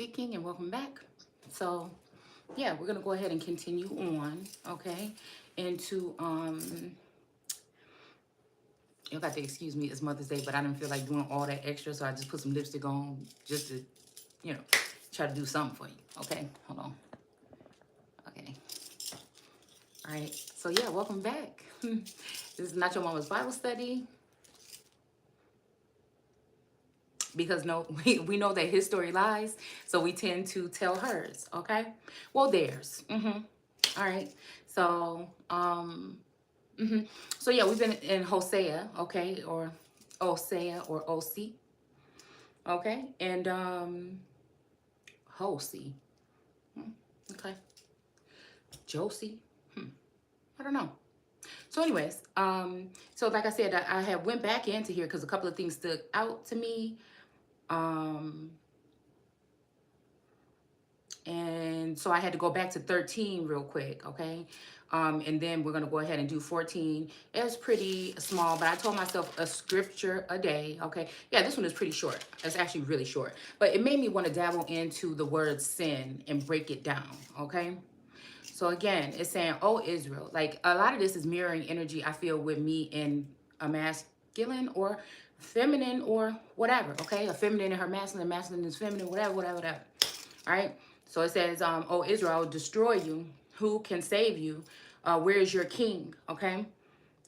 Seeking, and welcome back. So yeah, we're gonna go ahead and continue on, okay, into you'll have to excuse me, it's Mother's Day, but I didn't feel like doing all that extra, so I just put some lipstick on just to, you know, try to do something for you. Okay, hold on. Okay, all right, so yeah, welcome back. This is Not Your Mama's Bible Study. Because no, we know that his story lies, so we tend to tell hers, okay? Well, theirs. All right. So, so yeah, we've been in Hosea, okay, or Osea or Osi, okay, and Hosi, okay, Josie, I don't know. So anyways, so like I said, I had went back into here because a couple of things stood out to me. And so I had to go back to 13 real quick, okay? And then we're going to go ahead and do 14. It was pretty small, but I told myself a scripture a day, okay? Yeah, this one is pretty short. It's actually really short. But it made me want to dabble into the word sin and break it down, okay? So again, it's saying, oh, Israel. Like, a lot of this is mirroring energy, I feel, with me in a masculine or feminine or whatever, okay? A feminine and her masculine is feminine, whatever. All right? So it says, oh, Israel, I will destroy you. Who can save you? Where is your king? Okay?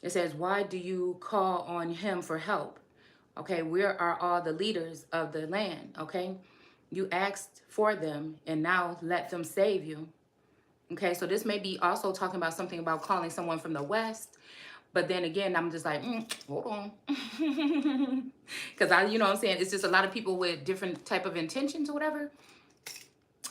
It says, why do you call on him for help? Okay, where are all the leaders of the land? Okay? You asked for them, and now let them save you. Okay, so this may be also talking about something about calling someone from the West. But then again, I'm just like, hold on. Because you know what I'm saying? It's just a lot of people with different type of intentions or whatever.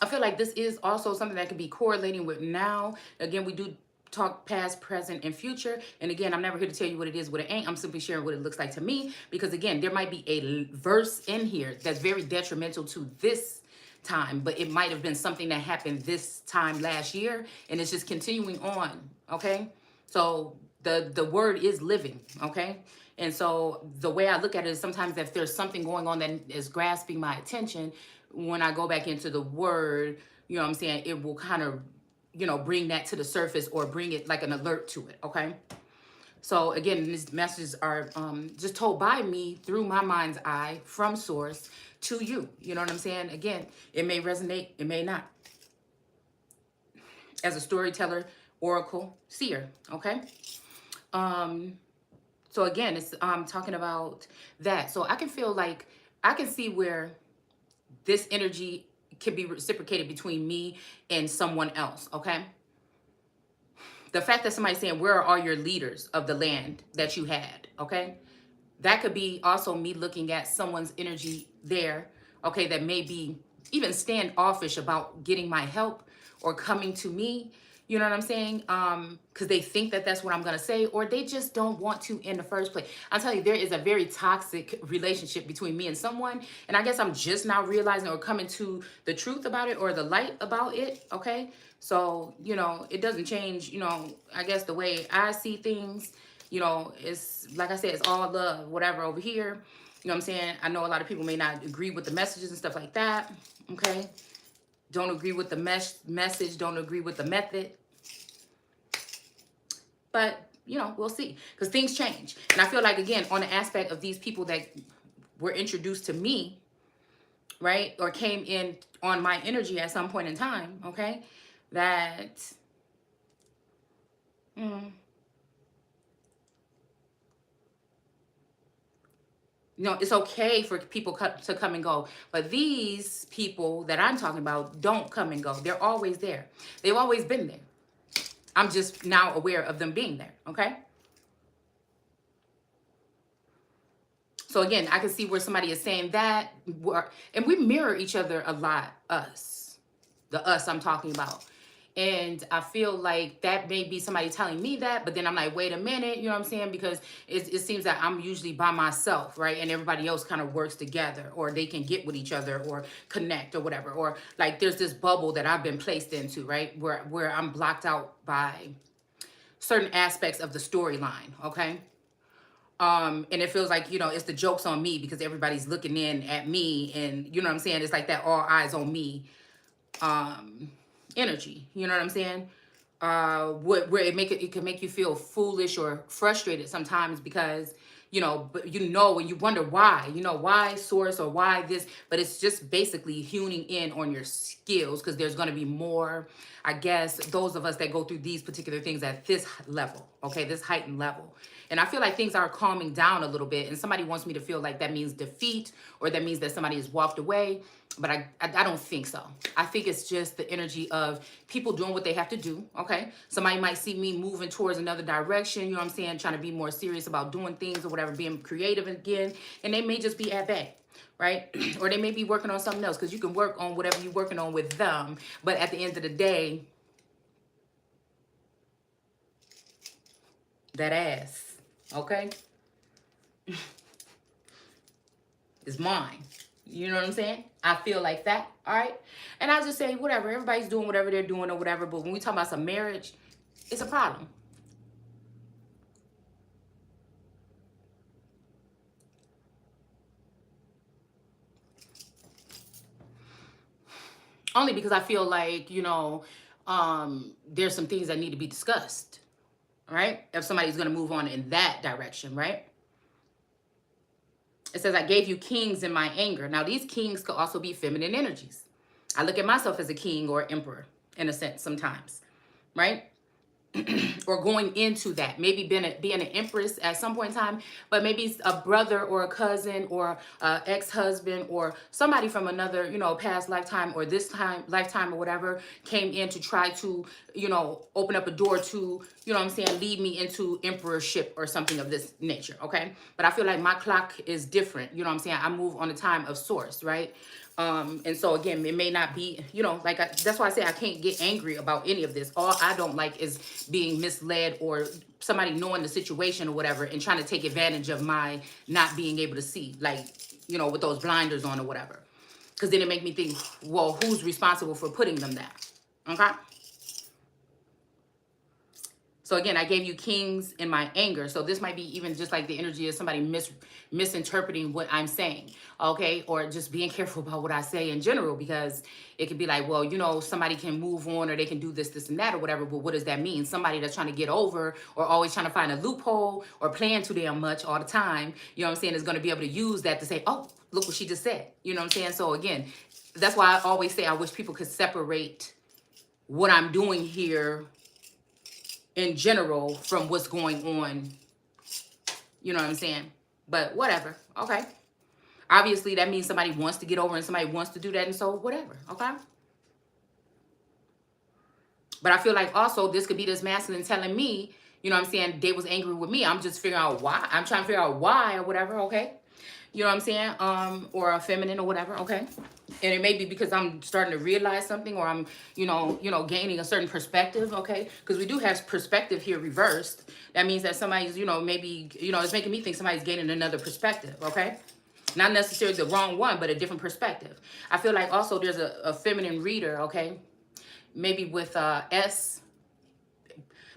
I feel like this is also something that could be correlating with now. Again, we do talk past, present, and future. And again, I'm never here to tell you what it is, what it ain't. I'm simply sharing what it looks like to me. Because again, there might be a verse in here that's very detrimental to this time, but it might have been something that happened this time last year, and it's just continuing on, okay? So the word is living, okay? And so the way I look at it is sometimes if there's something going on that is grasping my attention, when I go back into the word, you know what I'm saying, it will kind of, you know, bring that to the surface or bring it like an alert to it, okay? So again, these messages are just told by me through my mind's eye from source to you. You know what I'm saying? Again, it may resonate, it may not. As a storyteller, oracle, seer, okay? So again, it's talking about that. So I can feel like, I can see where this energy can be reciprocated between me and someone else, okay? The fact that somebody's saying, where are all your leaders of the land that you had, okay? That could be also me looking at someone's energy there, okay, that may be even standoffish about getting my help or coming to me, you know what I'm saying? Because they think that that's what I'm going to say, or they just don't want to in the first place. I'll tell you, there is a very toxic relationship between me and someone, and I guess I'm just now realizing or coming to the truth about it or the light about it, okay? So, you know, it doesn't change, you know, I guess the way I see things. You know, it's like I said, it's all love, whatever over here. You know what I'm saying? I know a lot of people may not agree with the messages and stuff like that. Okay. Don't agree with the message. Don't agree with the method. But, you know, we'll see. Because things change. And I feel like, again, on the aspect of these people that were introduced to me, right? Or came in on my energy at some point in time. Okay. That... You know, it's okay for people to come and go. But these people that I'm talking about don't come and go. They're always there. They've always been there. I'm just now aware of them being there, okay? So again, I can see where somebody is saying that. And we mirror each other a lot, us. The us I'm talking about. And I feel like that may be somebody telling me that, but then I'm like, wait a minute, you know what I'm saying? Because it seems that I'm usually by myself, right? And everybody else kind of works together, or they can get with each other or connect or whatever. Or like there's this bubble that I've been placed into, right? Where I'm blocked out by certain aspects of the storyline, okay? And it feels like, you know, it's the joke's on me because everybody's looking in at me, and you know what I'm saying? It's like that all eyes on me energy. You know what I'm saying? Where it can make you feel foolish or frustrated sometimes because, you know, but you know, and you wonder why, you know, why source or why this, but it's just basically honing in on your skills, because there's going to be more, I guess, those of us that go through these particular things at this level, okay, this heightened level. And I feel like things are calming down a little bit, and somebody wants me to feel like that means defeat or that means that somebody has walked away. But I don't think so. I think it's just the energy of people doing what they have to do, okay? Somebody might see me moving towards another direction, you know what I'm saying, trying to be more serious about doing things or whatever, being creative again, and they may just be at bay, right? Or they may be working on something else, because you can work on whatever you're working on with them, but at the end of the day, that ass, okay, is mine. You know what I'm saying? I feel like that, all right? And I'll just say, whatever, everybody's doing whatever they're doing or whatever, but when we talk about some marriage, it's a problem. Only because I feel like, you know, there's some things that need to be discussed, right? If somebody's going to move on in that direction, right? It says, I gave you kings in my anger. Now, these kings could also be feminine energies. I look at myself as a king or emperor, in a sense, sometimes, right? Or going into that, maybe being an empress at some point in time, but maybe a brother or a cousin or ex-husband or somebody from another, you know, past lifetime or this lifetime or whatever came in to try to, you know, open up a door to, you know what I'm saying, lead me into emperorship or something of this nature, okay? But I feel like my clock is different, you know what I'm saying? I move on the time of source, right? And so again, it may not be, you know, like that's why I say I can't get angry about any of this. All I don't like is being misled or somebody knowing the situation or whatever and trying to take advantage of my not being able to see, like, you know, with those blinders on or whatever. Because then it make me think, well, who's responsible for putting them there? Okay. So again, I gave you kings in my anger. So this might be even just like the energy of somebody misinterpreting what I'm saying, okay? Or just being careful about what I say in general, because it could be like, well, you know, somebody can move on or they can do this, this, and that or whatever, but what does that mean? Somebody that's trying to get over or always trying to find a loophole or playing too damn much all the time, you know what I'm saying, is going to be able to use that to say, oh, look what she just said. You know what I'm saying? So again, that's why I always say I wish people could separate what I'm doing here in general from what's going on, you know what I'm saying? But whatever, okay? Obviously, that means somebody wants to get over and somebody wants to do that, and so whatever, okay? But I feel like also this could be this masculine telling me, you know what I'm saying, they was angry with me. I'm just figuring out why. I'm trying to figure out why or whatever, okay? You know what I'm saying? Or a feminine or whatever, okay? And it may be because I'm starting to realize something, or I'm, you know, gaining a certain perspective, okay? Because we do have perspective here reversed. That means that somebody's, you know, maybe, you know, it's making me think somebody's gaining another perspective, okay? Not necessarily the wrong one, but a different perspective. I feel like also there's a feminine reader, okay? Maybe with S.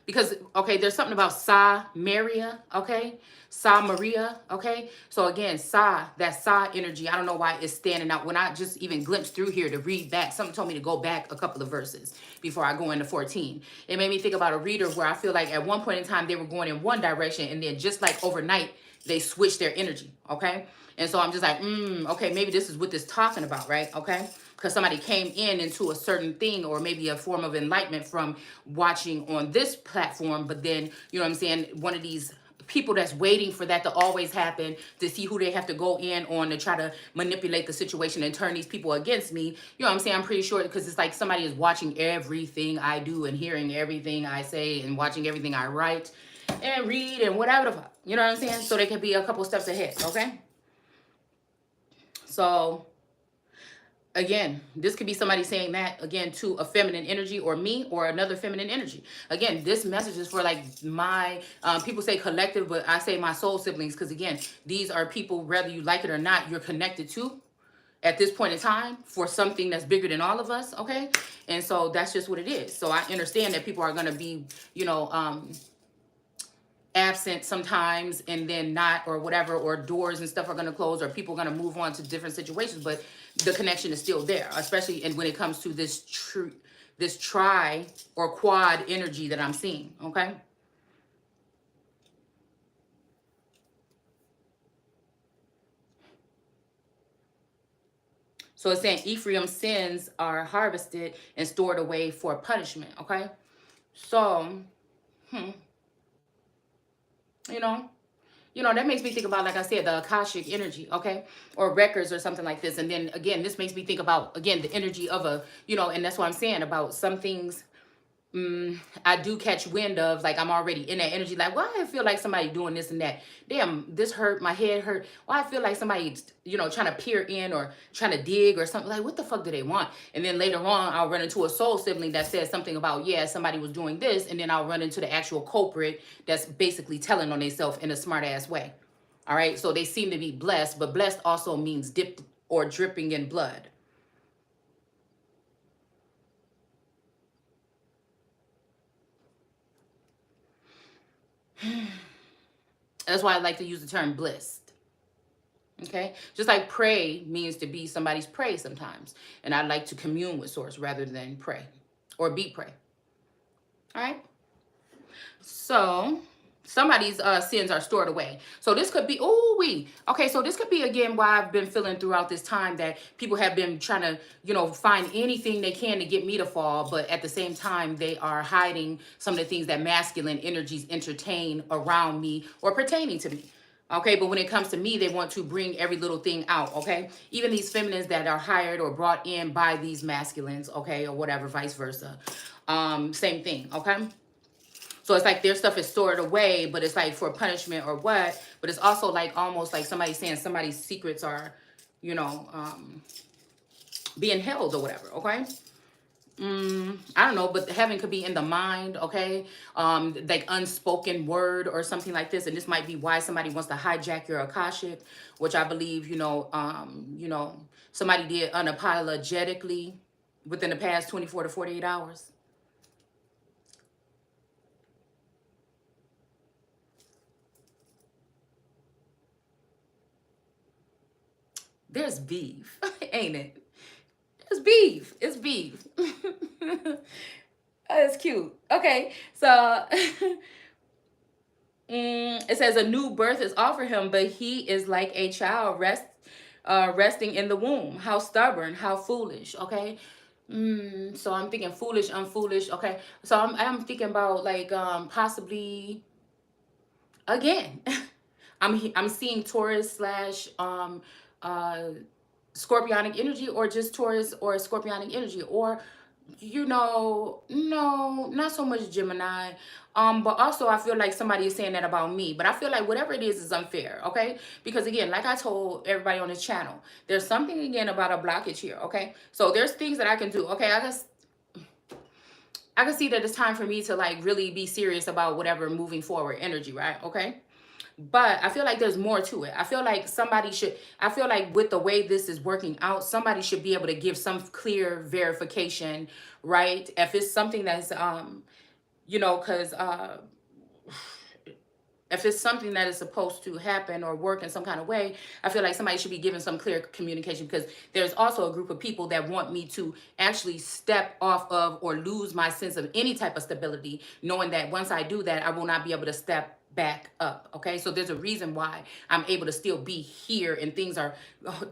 Because, okay, there's something about Sa Maria, okay? Sa Maria, okay? So again, Sa, that Sa energy, I don't know why it's standing out. When I just even glimpsed through here to read back, something told me to go back a couple of verses before I go into 14. It made me think about a reader where I feel like at one point in time, they were going in one direction, and then just like overnight, they switched their energy, okay? And so I'm just like, okay, maybe this is what this talking about, right? Okay? Because somebody came in into a certain thing, or maybe a form of enlightenment from watching on this platform, but then, you know what I'm saying, one of these people that's waiting for that to always happen, to see who they have to go in on to try to manipulate the situation and turn these people against me. You know what I'm saying? I'm pretty sure, because it's like somebody is watching everything I do and hearing everything I say and watching everything I write and read and whatever the fuck. You know what I'm saying? So they can be a couple steps ahead, okay? So again, this could be somebody saying that, again, to a feminine energy, or me, or another feminine energy. Again, this message is for, like, my, people say collective, but I say my soul siblings, because, again, these are people, whether you like it or not, you're connected to at this point in time for something that's bigger than all of us, okay? And so that's just what it is. So I understand that people are going to be, you know, absent sometimes and then not, or whatever, or doors and stuff are going to close, or people are going to move on to different situations, but the connection is still there, especially and when it comes to this tri or quad energy that I'm seeing. Okay. So it's saying Ephraim's sins are harvested and stored away for punishment. Okay. So, you know, that makes me think about, like I said, the Akashic energy, okay? Or records or something like this. And then, again, this makes me think about, again, the energy of a, and that's what I'm saying about some things I do catch wind of, like I'm already in that energy, like, why I feel like somebody doing this and that. Damn, this hurt, my head hurt. Why I feel like somebody, trying to peer in or trying to dig or something. Like, what the fuck do they want? And then later on, I'll run into a soul sibling that says something about, yeah, somebody was doing this. And then I'll run into the actual culprit that's basically telling on themselves in a smart ass way. All right. So they seem to be blessed, but blessed also means dipped or dripping in blood. That's why I like to use the term blessed. Okay? Just like pray means to be somebody's prey sometimes. And I like to commune with source rather than pray or be prey. All right? So somebody's sins are stored away. So this could be, okay, so this could be, again, why I've been feeling throughout this time that people have been trying to, find anything they can to get me to fall. But at the same time, they are hiding some of the things that masculine energies entertain around me or pertaining to me. Okay, but when it comes to me, they want to bring every little thing out, okay? Even these feminines that are hired or brought in by these masculines, okay, or whatever, vice versa. Same thing, okay? So it's like their stuff is stored away, but it's like for punishment or what. But it's also like almost like somebody saying somebody's secrets are, being held or whatever, okay? I don't know, but heaven could be in the mind, okay? Like unspoken word or something like this. And this might be why somebody wants to hijack your Akashic, which I believe, somebody did unapologetically within the past 24 to 48 hours. There's beef, ain't it? It's beef. It's beef. It's cute. Okay, so it says a new birth is offered him, but he is like a child resting in the womb. How stubborn, how foolish. Okay, so I'm thinking foolish, unfoolish. Okay, so I'm thinking about like possibly again. I'm seeing Taurus slash Scorpionic energy, or just Taurus or Scorpionic energy, or no, not so much Gemini. But also I feel like somebody is saying that about me. But I feel like whatever it is unfair, okay? Because again, like I told everybody on this channel, there's something again about a blockage here, okay? So there's things that I can do, okay? I can see that it's time for me to like really be serious about whatever moving forward energy, right? Okay. But I feel like there's more to it. I feel like with the way this is working out, somebody should be able to give some clear verification, right? If it's something that's, because if it's something that is supposed to happen or work in some kind of way, I feel like somebody should be given some clear communication, because there's also a group of people that want me to actually step off of or lose my sense of any type of stability, knowing that once I do that, I will not be able to step back up. Okay, so there's a reason why I'm able to still be here and things are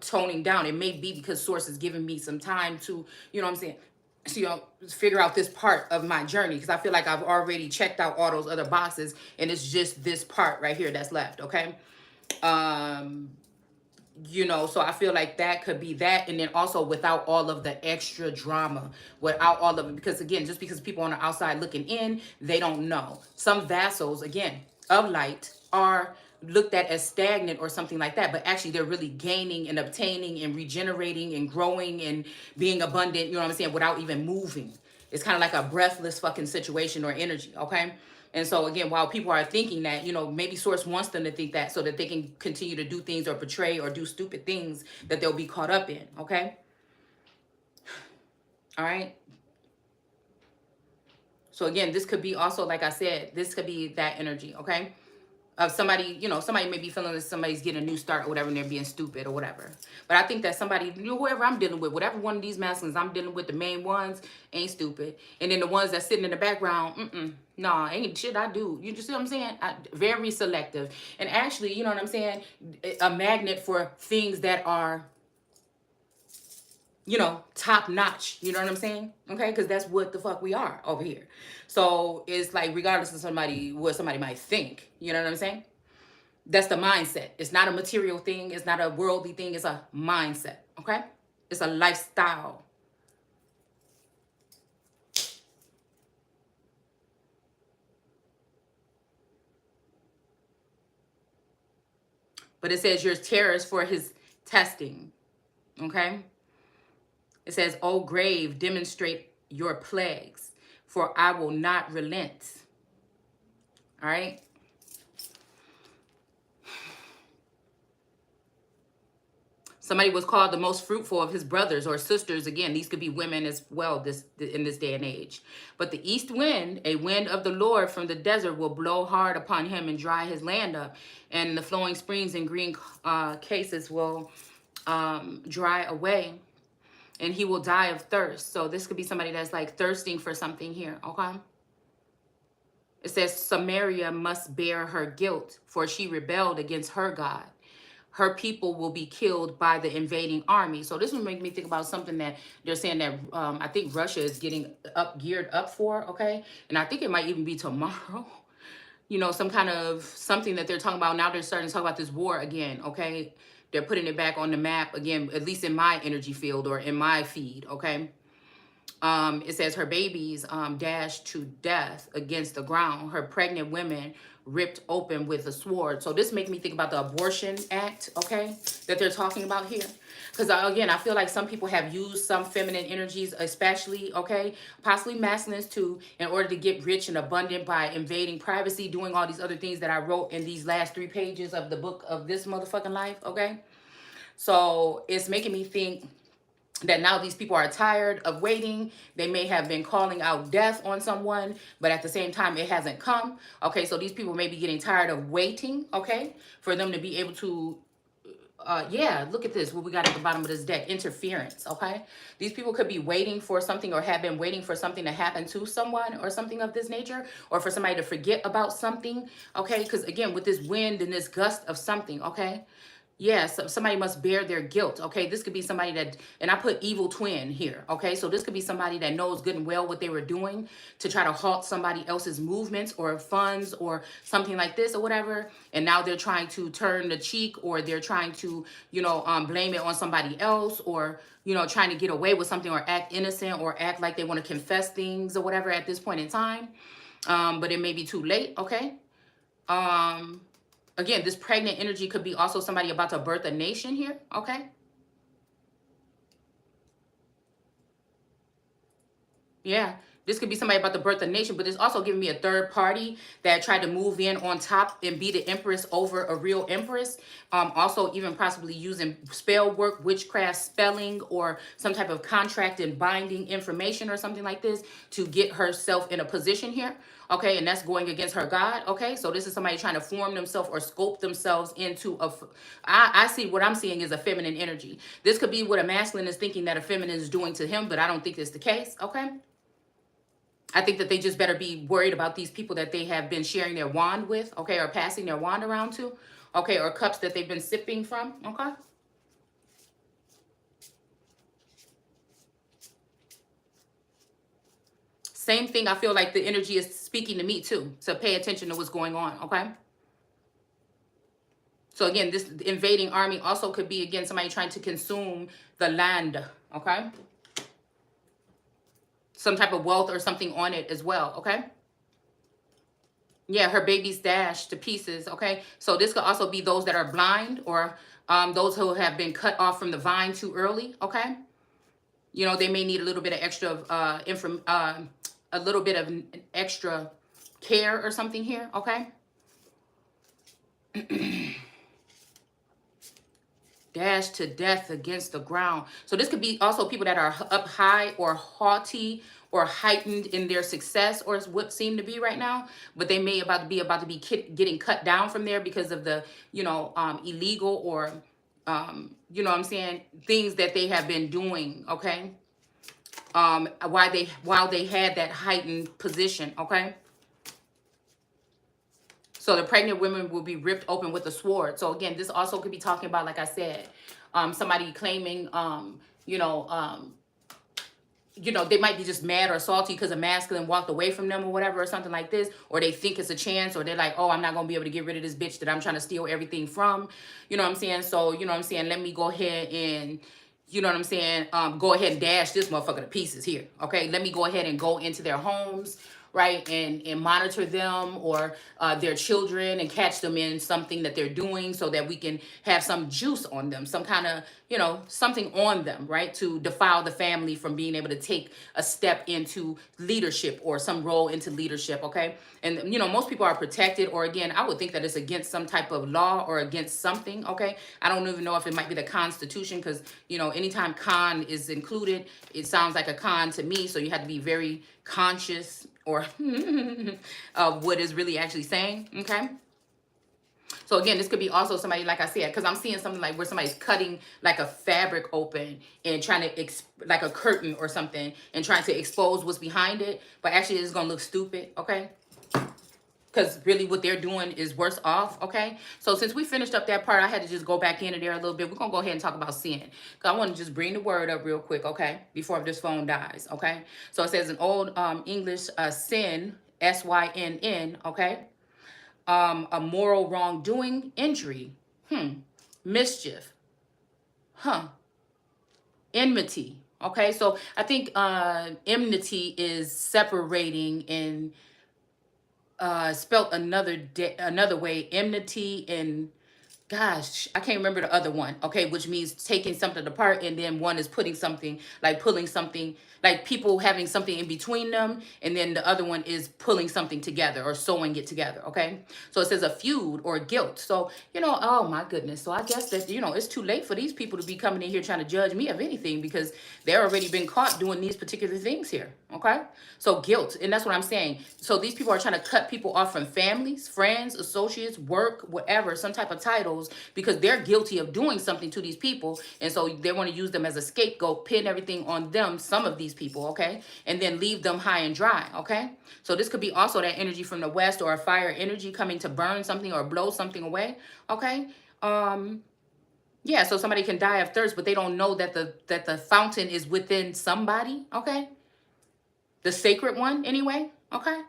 toning down. It may be because source is giving me some time to, figure out this part of my journey, because I feel like I've already checked out all those other boxes and it's just this part right here that's left. Okay, so I feel like that could be that. And then also without all of the extra drama, without all of it, because again, just because people on the outside looking in, they don't know. Some vassals, again, of light are looked at as stagnant or something like that, but actually they're really gaining and obtaining and regenerating and growing and being abundant, without even moving. It's kind of like a breathless fucking situation or energy, okay? And so again, while people are thinking that, maybe source wants them to think that so that they can continue to do things or portray or do stupid things that they'll be caught up in, okay? All right? So again, this could be also, like I said, this could be that energy, okay? of somebody, you know, somebody may be feeling that somebody's getting a new start or whatever, and they're being stupid or whatever. But I think that somebody, whoever I'm dealing with, whatever one of these masculines I'm dealing with, the main ones ain't stupid. And then the ones that's sitting in the background, nah, ain't shit I do. You just see what I'm saying? Very selective. And actually, you know what I'm saying? A magnet for things that are, you know, top notch. You know what I'm saying? Okay, because that's what the fuck we are over here. So it's like, regardless of what somebody might think, you know what I'm saying? That's the mindset. It's not a material thing. It's not a worldly thing. It's a mindset. Okay, it's a lifestyle. But it says your terrors for his testing. Okay. It says, "O grave, demonstrate your plagues, for I will not relent." All right. Somebody was called the most fruitful of his brothers or sisters. Again, these could be women as well in this day and age. But the east wind, a wind of the Lord from the desert, will blow hard upon him and dry his land up. And the flowing springs and green cases will dry away. And he will die of thirst. So this could be somebody that's like thirsting for something here, okay? It says Samaria must bear her guilt, for she rebelled against her God. Her people will be killed by the invading army. So this would make me think about something that they're saying that I think Russia is getting geared up for, okay? And I think it might even be tomorrow. You know, some kind of something that they're talking about. Now they're starting to talk about this war again, okay? They're putting it back on the map again, at least in my energy field or in my feed, okay? It says her babies dashed to death against the ground. Her pregnant women ripped open with a sword. So this makes me think about the abortion act, okay, that they're talking about here. Because again, I feel like some people have used some feminine energies, especially, okay, possibly masculines too, in order to get rich and abundant by invading privacy, doing all these other things that I wrote in these last 3 pages of the book of this motherfucking life, okay? So it's making me think that now these people are tired of waiting. They may have been calling out death on someone, but at the same time, it hasn't come. Okay, so these people may be getting tired of waiting, okay, for them to be able to, yeah, look at this, what we got at the bottom of this deck, interference, okay? These people could be waiting for something or have been waiting for something to happen to someone or something of this nature, or for somebody to forget about something, okay? Because again, with this wind and this gust of something, okay? Yes, somebody must bear their guilt, okay? This could be somebody that, and I put evil twin here, okay? So this could be somebody that knows good and well what they were doing to try to halt somebody else's movements or funds or something like this or whatever. And now they're trying to turn the cheek, or they're trying to, you know, blame it on somebody else, or, you know, trying to get away with something or act innocent or act like they want to confess things or whatever at this point in time. But it may be too late, okay? Again, this pregnant energy could be also somebody about to birth a nation here, okay? Yeah, this could be somebody about to birth a nation, but it's also giving me a third party that tried to move in on top and be the empress over a real empress. Also even possibly using spell work, witchcraft, spelling, or some type of contract and binding information or something like this to get herself in a position here. Okay, and that's going against her God. Okay, so this is somebody trying to form themselves or sculpt themselves into a, I see what I'm seeing is a feminine energy. This could be what a masculine is thinking that a feminine is doing to him, but I don't think it's the case. Okay, I think that they just better be worried about these people that they have been sharing their wand with, okay, or passing their wand around to, okay, or cups that they've been sipping from, okay? Same thing, I feel like the energy is speaking to me too, to pay attention to what's going on, okay? So again, this invading army also could be, again, somebody trying to consume the land, okay? Some type of wealth or something on it as well, okay? Yeah, her baby's dashed to pieces, okay? So this could also be those that are blind, or those who have been cut off from the vine too early, okay? You know, they may need a little bit of extra a little bit of extra care or something here, okay? dashed to death against the ground. So this could be also people that are up high or haughty or heightened in their success, or is what seem to be right now, but they may about to be getting cut down from there because of the, you know, illegal or you know what I'm saying, things that they have been doing, okay? While they had that heightened position, okay? So the pregnant women will be ripped open with a sword. So again, this also could be talking about, like I said, somebody claiming, you know, they might be just mad or salty because a masculine walked away from them or whatever, or something like this, or they think it's a chance, or they're like, oh, I'm not going to be able to get rid of this bitch that I'm trying to steal everything from. You know what I'm saying? So, you know what I'm saying? Let me go ahead and, you know what I'm saying? Go ahead and dash this motherfucker to pieces here. Okay. Let me go ahead and go into their homes, right, and monitor them or their children and catch them in something that they're doing so that we can have some juice on them, some kind of, you know, something on them, right, to defile the family from being able to take a step into leadership or some role into leadership, okay? And, you know, most people are protected, or again, I would think that it's against some type of law or against something, okay? I don't even know if it might be the Constitution because, you know, anytime con is included, it sounds like a con to me, so you have to be very conscious or of what is really actually saying, okay? So again, this could be also somebody, like I said, because I'm seeing something like where somebody's cutting like a fabric open and trying to, like a curtain or something, and trying to expose what's behind it, but actually it's going to look stupid, okay? Because really what they're doing is worse off, okay? So since we finished up that part, I had to just go back into there a little bit. We're going to go ahead and talk about sin. Because I want to just bring the word up real quick, okay? Before this phone dies, okay? So it says in Old English, sin, S-Y-N-N, okay? A moral wrongdoing, injury, mischief, enmity, okay? So I think enmity is separating and spelt another way, enmity, and gosh, I can't remember the other one, okay, which means taking something apart, and then one is putting something, like pulling something, like people having something in between them, and then the other one is pulling something together or sewing it together, okay? So it says a feud or guilt. So, you know, oh my goodness. So I guess that, you know, it's too late for these people to be coming in here trying to judge me of anything because they're already been caught doing these particular things here, okay? So guilt, and that's what I'm saying. So these people are trying to cut people off from families, friends, associates, work, whatever, some type of titles, because they're guilty of doing something to these people, and so they want to use them as a scapegoat, pin everything on them, some of these people, okay, and then leave them high and dry, okay? So this could be also that energy from the west, or a fire energy coming to burn something or blow something away, okay? Yeah, so somebody can die of thirst, but they don't know that the fountain is within somebody, okay? The sacred one, anyway, okay?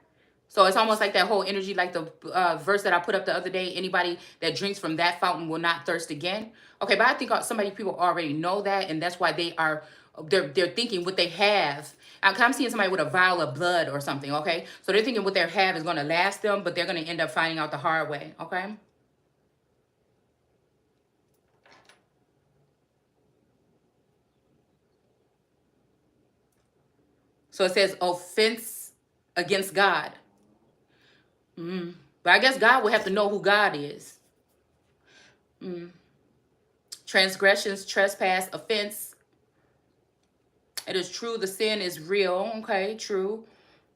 So it's almost like that whole energy, like the verse that I put up the other day, anybody that drinks from that fountain will not thirst again. Okay, but I think people already know that, and that's why they're thinking what they have. I'm seeing somebody with a vial of blood or something, okay? So they're thinking what they have is going to last them, but they're going to end up finding out the hard way, okay? So it says offense against God. But I guess God will have to know who God is. Transgressions, trespass, offense. It is true, the sin is real, okay, true.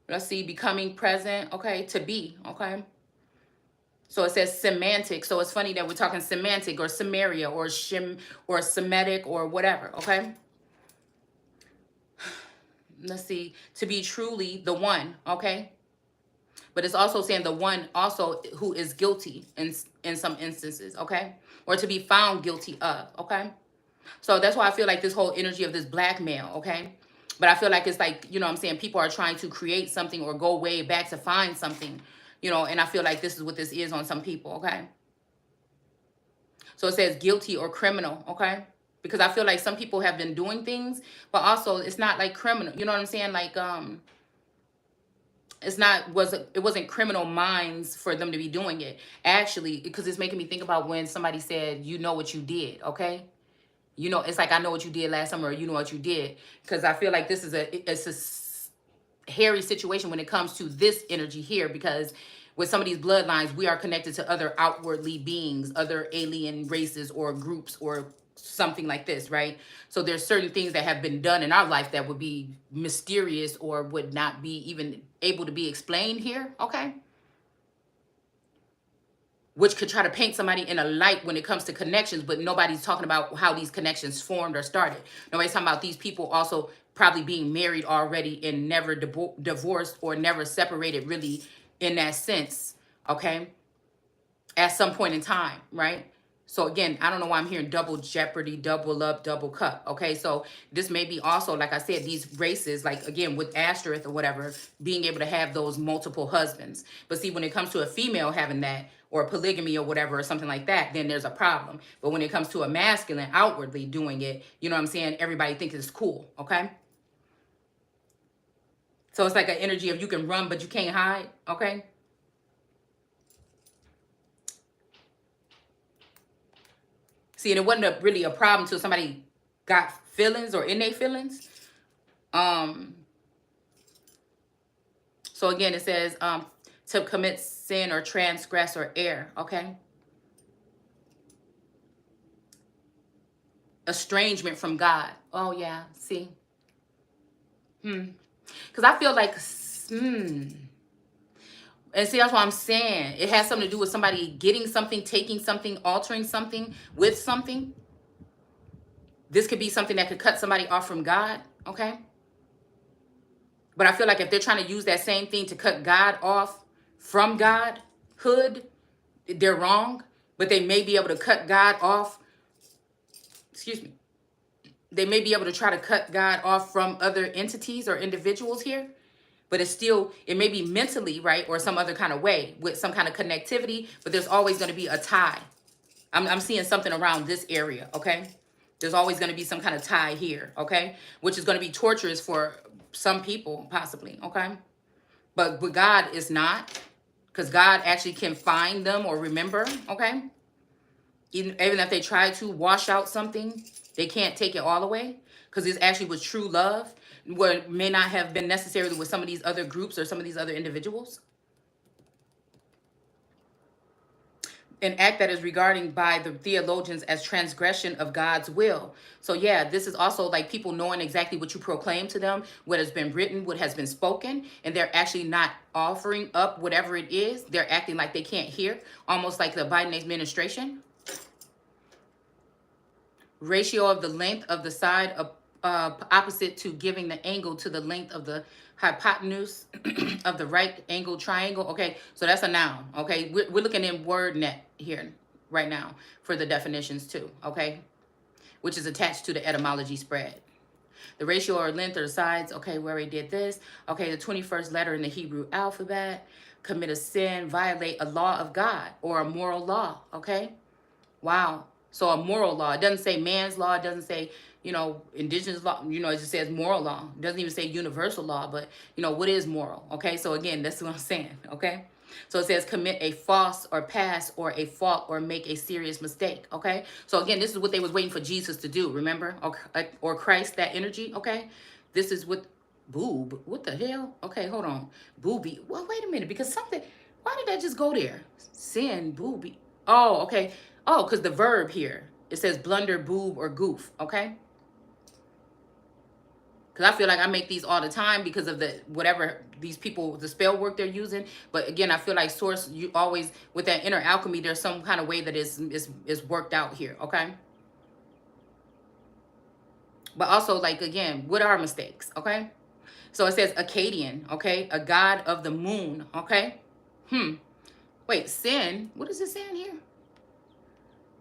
Let's see, becoming present, okay, to be, okay. So it says semantic. So it's funny that we're talking semantic or Samaria or Shem or Semitic or whatever, okay. Let's see, to be truly the one, okay. But it's also saying the one also who is guilty in some instances, okay? Or to be found guilty of, okay? So that's why I feel like this whole energy of this blackmail, okay? But I feel like it's like, you know what I'm saying, people are trying to create something or go way back to find something, you know, and I feel like this is what this is on some people, okay? So it says guilty or criminal, okay? Because I feel like some people have been doing things, but also it's not like criminal, you know what I'm saying? Like, it wasn't criminal minds for them to be doing it. Actually, because it's making me think about when somebody said, you know what you did, okay? You know, it's like, I know what you did last summer, or you know what you did. Because I feel like this is it's a hairy situation when it comes to this energy here, because with some of these bloodlines, we are connected to other outwardly beings, other alien races or groups or something like this, right? So there's certain things that have been done in our life that would be mysterious or would not be even able to be explained here, okay? Which could try to paint somebody in a light when it comes to connections, but nobody's talking about how these connections formed or started. Nobody's talking about these people also probably being married already and never divorced or never separated really in that sense, okay? At some point in time, right? So again, I don't know why I'm hearing double jeopardy, double up, double cup. Okay, so this may be also, like I said, these races, like again, with Asterith or whatever, being able to have those multiple husbands. But see, when it comes to a female having that, or polygamy or whatever, or something like that, then there's a problem. But when it comes to a masculine outwardly doing it, you know what I'm saying? Everybody thinks it's cool, okay? So it's like an energy of you can run, but you can't hide, okay? See, and it wasn't really a problem until somebody got feelings or in their feelings. So again, it says to commit sin or transgress or err, okay? Estrangement from God. Oh, yeah, see? Because I feel like, and see, that's what I'm saying. It has something to do with somebody getting something, taking something, altering something with something. This could be something that could cut somebody off from God, okay? But I feel like if they're trying to use that same thing to cut God off from Godhood, they're wrong. But they may be able to cut God off. Excuse me. They may be able to try to cut God off from other entities or individuals here. But it's still, it may be mentally, right? Or some other kind of way with some kind of connectivity. But there's always going to be a tie. I'm seeing something around this area, okay? There's always going to be some kind of tie here, okay? Which is going to be torturous for some people, possibly, okay? But with God, it's not. Because God actually can find them or remember, okay? Even if they try to wash out something, they can't take it all away. Because it's actually with true love, where it may not have been necessarily with some of these other groups or some of these other individuals. An act that is regarding by the theologians as transgression of God's will. So yeah, this is also like people knowing exactly what you proclaim to them, what has been written, what has been spoken, and they're actually not offering up whatever it is. They're acting like they can't hear, almost like the Biden administration. Ratio of the length of the side of opposite to giving the angle to the length of the hypotenuse of the right angle triangle. Okay, so that's a noun. Okay, we're looking in WordNet here right now for the definitions too. Okay, which is attached to the etymology spread. The ratio or length or the sides. Okay, we already did this. Okay, the 21st letter in the Hebrew alphabet. Commit a sin, violate a law of God or a moral law. Okay, wow. So a moral law. It doesn't say man's law. It doesn't say, you know, indigenous law. You know, it just says moral law. It doesn't even say universal law. But, you know, what is moral? Okay, so again, that's what I'm saying. Okay, so it says commit a false or pass or a fault or make a serious mistake. Okay, so again, this is what they was waiting for Jesus to do. Remember, or Christ, that energy. Okay, this is what boob. What the hell? Okay, hold on. Booby. Well, wait a minute, because something. Why did that just go there? Sin, booby. Oh, okay. Oh, because the verb here, it says blunder, boob, or goof, okay? Because I feel like I make these all the time because of the whatever these people, the spell work they're using. But again, I feel like source, you always, with that inner alchemy, there's some kind of way that is worked out here, okay? But also, like, again, what are mistakes, okay? So it says Akkadian, okay? A god of the moon, okay? Wait, sin, what is it saying here?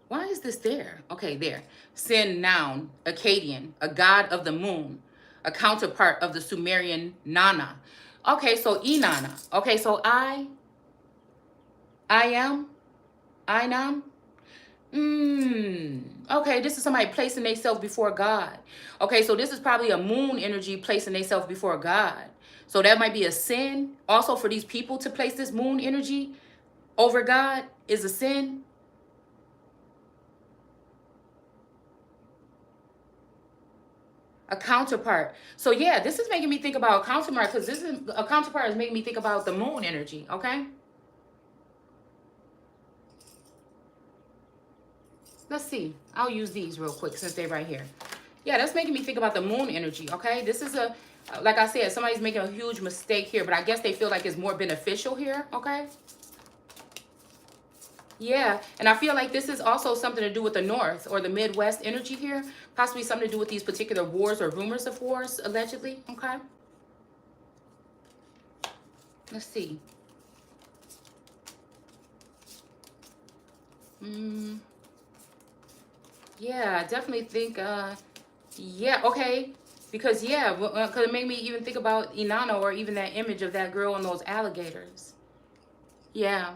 Why is this there? Okay, there. Sin, noun, Akkadian, a god of the moon, a counterpart of the Sumerian Nana. Okay, so Inanna. Okay, so I am, okay, this is somebody placing themselves before God. Okay, so this is probably a moon energy placing themselves before God. So that might be a sin. Also for these people to place this moon energy over God is a sin. A counterpart. So yeah, this is making me think about a counterpart, because this is a counterpart is making me think about the moon energy, okay? Let's see. I'll use these real quick since they're right here. Yeah, that's making me think about the moon energy, okay? This is a, like I said, somebody's making a huge mistake here, but I guess they feel like it's more beneficial here, okay? Yeah, and I feel like this is also something to do with the North or the Midwest energy here. Possibly something to do with these particular wars or rumors of wars, allegedly, okay? Let's see. Yeah, I definitely think, yeah, okay. Because, yeah, because it made me even think about Inanna or even that image of that girl and those alligators. Yeah.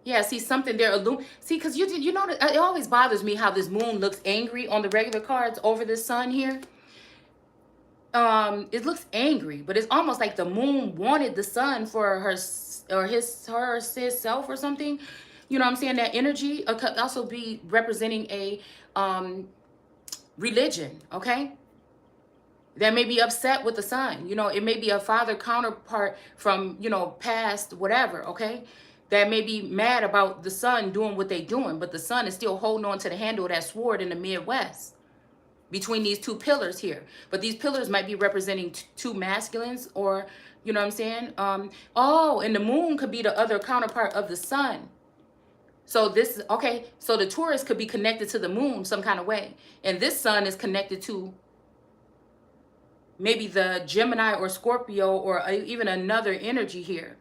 Yeah, see something there. See, because you know, it always bothers me how this moon looks angry on the regular cards over the sun here. It looks angry, but it's almost like the moon wanted the sun for her or his self or something. You know what I'm saying? That energy could also be representing a religion, okay? That may be upset with the sun. You know, it may be a father counterpart from, you know, past whatever, okay? That may be mad about the sun doing what they doing, but the sun is still holding on to the handle of that sword in the Midwest between these two pillars here. But these pillars might be representing two masculines or, you know what I'm saying? Oh, and the moon could be the other counterpart of the sun. So this, okay, so the Taurus could be connected to the moon some kind of way. And this sun is connected to maybe the Gemini or Scorpio or even another energy here.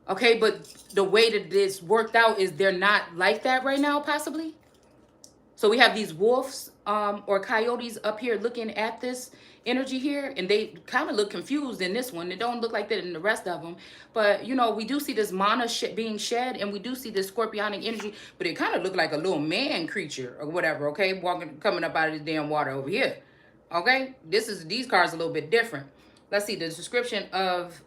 Okay, but the way that this worked out is they're not like that right now, possibly. So we have these wolves or coyotes up here looking at this energy here, and they kind of look confused in this one. They don't look like that in the rest of them. But, you know, we do see this mana being shed, and we do see this scorpionic energy, but it kind of looked like a little man creature or whatever, okay, coming up out of this damn water over here. Okay, these cards are a little bit different. Let's see the description of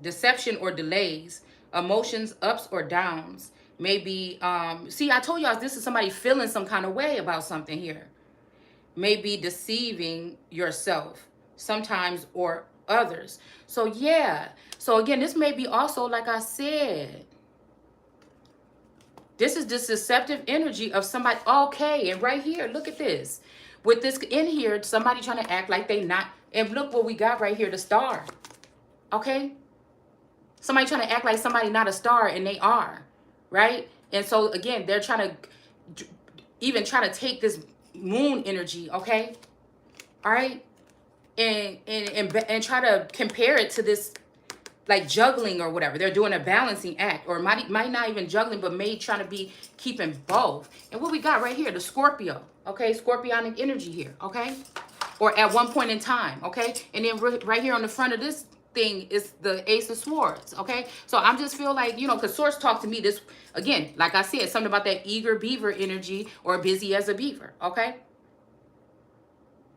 deception or delays, emotions, ups or downs. Maybe, see, I told y'all this is somebody feeling some kind of way about something here. Maybe deceiving yourself sometimes or others. So, yeah. So, again, this may be also, like I said, this is this deceptive energy of somebody. Okay, and right here, look at this. With this in here, somebody trying to act like they not. And look what we got right here, the star. Okay? Somebody trying to act like somebody not a star, and they are. Right? And so, again, they're trying to take this moon energy, okay? All right? And try to compare it to this, like, juggling or whatever. They're doing a balancing act, or might not even juggling, but may trying to be keeping both. And what we got right here, the Scorpio, okay? Scorpionic energy here, okay? Or at one point in time, okay? And then right here on the front of this thing is the Ace of Swords, okay? So I'm just feel like, you know, because Source talked to me this, again, like I said, something about that eager beaver energy or busy as a beaver, okay?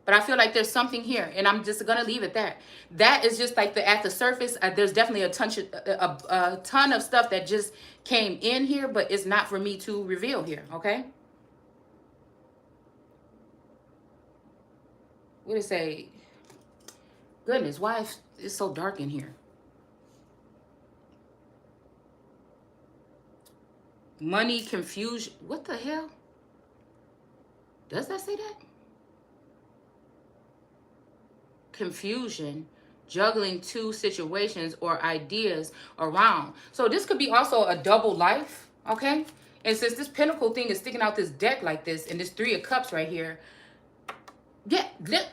But I feel like there's something here, and I'm just gonna leave it that. That is just like at the surface. There's definitely a ton of stuff that just came in here, but it's not for me to reveal here. Okay. What did it say? Goodness, why is it so dark in here? Money, confusion. What the hell? Does that say that? Confusion, juggling two situations or ideas around. So this could be also a double life, okay? And since this Pentacle thing is sticking out this deck like this, and this Three of Cups right here, yeah,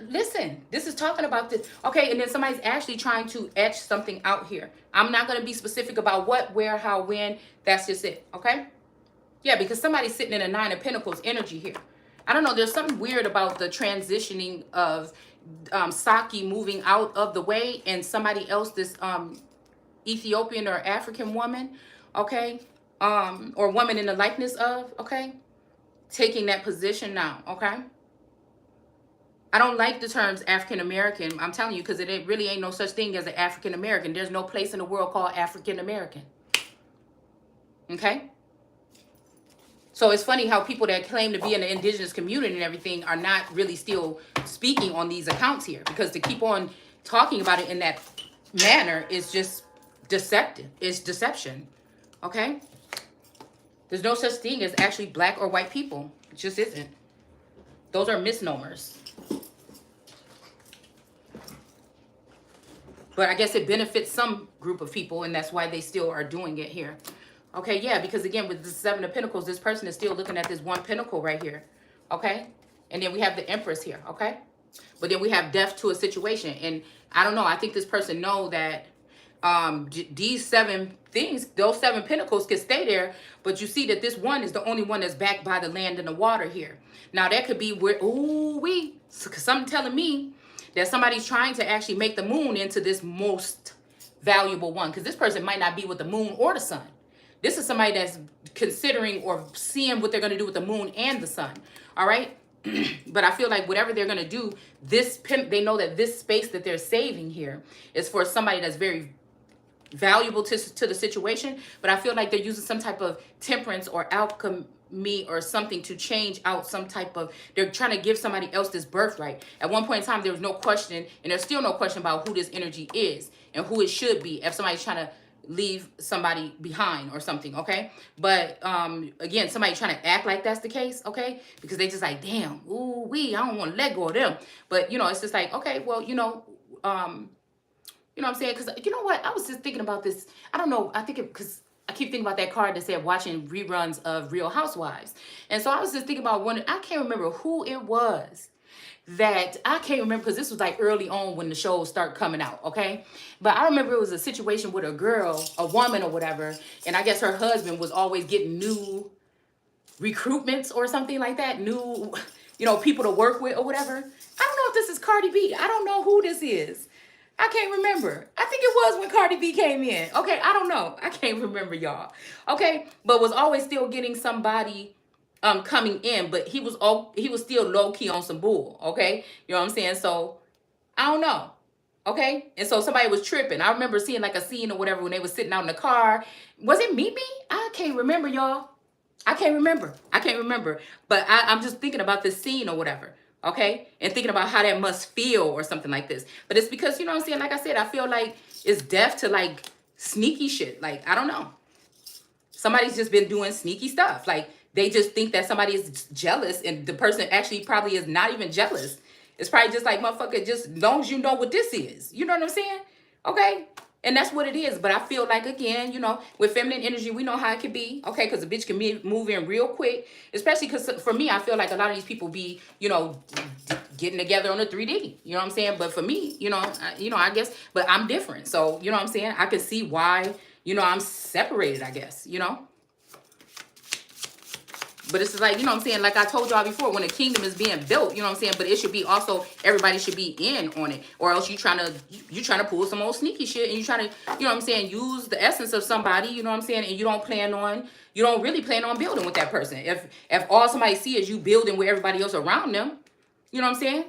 listen, this is talking about this. Okay, and then somebody's actually trying to etch something out here. I'm not going to be specific about what, where, how, when. That's just it, okay? Yeah, because somebody's sitting in a Nine of Pentacles energy here. I don't know, there's something weird about the transitioning of Saki moving out of the way, and somebody else, this Ethiopian or African woman, okay, or woman in the likeness of, okay, taking that position now, okay. I don't like the terms African American. I'm telling you, because it really ain't no such thing as an African American. There's no place in the world called African American, okay. So it's funny how people that claim to be in the indigenous community and everything are not really still speaking on these accounts here, because to keep on talking about it in that manner is just deceptive. It's deception. Okay? There's no such thing as actually black or white people. It just isn't. Those are misnomers. But I guess it benefits some group of people, and that's why they still are doing it here. Okay, yeah, because again, with the Seven of Pentacles, this person is still looking at this one pentacle right here. Okay? And then we have the Empress here, okay? But then we have death to a situation. And I don't know, I think this person know that these 7 things, those 7 pentacles can stay there, but you see that this one is the only one that's backed by the land and the water here. Now that could be where, something telling me that somebody's trying to actually make the moon into this most valuable one, because this person might not be with the moon or the sun. This is somebody that's considering or seeing what they're going to do with the moon and the sun. All right. But I feel like whatever they're going to do, they know that this space that they're saving here is for somebody that's very valuable to the situation. But I feel like they're using some type of temperance or alchemy or something to change out some type of, they're trying to give somebody else this birthright. At one point in time, there was no question, and there's still no question about who this energy is and who it should be if somebody's trying to leave somebody behind or something, okay? But again, somebody trying to act like that's the case, okay? Because they just like, damn, I don't want to let go of them. But you know, it's just like, okay, well, you know what I'm saying? Because you know what? I was just thinking about this. I don't know. I think because I keep thinking about that card that said watching reruns of Real Housewives. And so I was just thinking about one. I can't remember who it was that I can't remember, because this was like early on when the shows start coming out, okay? But I remember it was a situation with a girl, a woman or whatever, and I guess her husband was always getting new recruitments or something like that, new, you know, people to work with or whatever. I don't know if this is Cardi B. I don't know who this is. I can't remember. I think it was when Cardi B came in. Okay, I don't know. I can't remember, y'all. Okay, but was always still getting somebody coming in, but he was still low-key on some bull, okay? You know what I'm saying? So I don't know. Okay, and so somebody was tripping. I remember seeing like a scene or whatever when they was sitting out in the car. Was it Mimi? I can't remember, y'all. I can't remember. But I'm just thinking about this scene or whatever, okay? And thinking about how that must feel or something like this. But it's because, you know what I'm saying? Like I said, I feel like it's death to like sneaky shit. Like, I don't know. Somebody's just been doing sneaky stuff. Like, they just think that somebody is jealous, and the person actually probably is not even jealous. It's probably just like, motherfucker, just as long as you know what this is. You know what I'm saying? Okay? And that's what it is. But I feel like, again, you know, with feminine energy, we know how it can be. Okay? Because a bitch can move in real quick. Especially because for me, I feel like a lot of these people be, you know, getting together on the 3D. You know what I'm saying? But for me, you know, I guess, but I'm different. So, you know what I'm saying? I can see why, you know, I'm separated, I guess, you know? But it's like, you know what I'm saying? Like I told y'all before, when a kingdom is being built, you know what I'm saying? But it should be also, everybody should be in on it. Or else you trying to pull some old sneaky shit, and you trying to, you know what I'm saying, use the essence of somebody, you know what I'm saying? And you don't really plan on building with that person. If all somebody see is you building with everybody else around them, you know what I'm saying?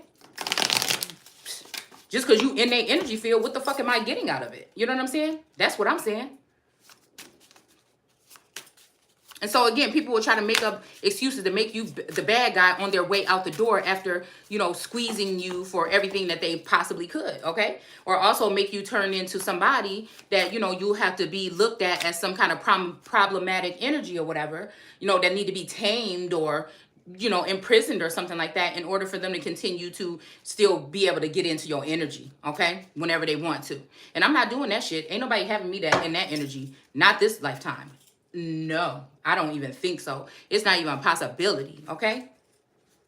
Just because you in their energy field, what the fuck am I getting out of it? You know what I'm saying? That's what I'm saying. And so, again, people will try to make up excuses to make you the bad guy on their way out the door after, you know, squeezing you for everything that they possibly could, okay? Or also make you turn into somebody that, you know, you have to be looked at as some kind of problematic energy or whatever, you know, that need to be tamed or, you know, imprisoned or something like that in order for them to continue to still be able to get into your energy, okay? Whenever they want to. And I'm not doing that shit. Ain't nobody having me in that energy. Not this lifetime. No, I don't even think so. It's not even a possibility, okay?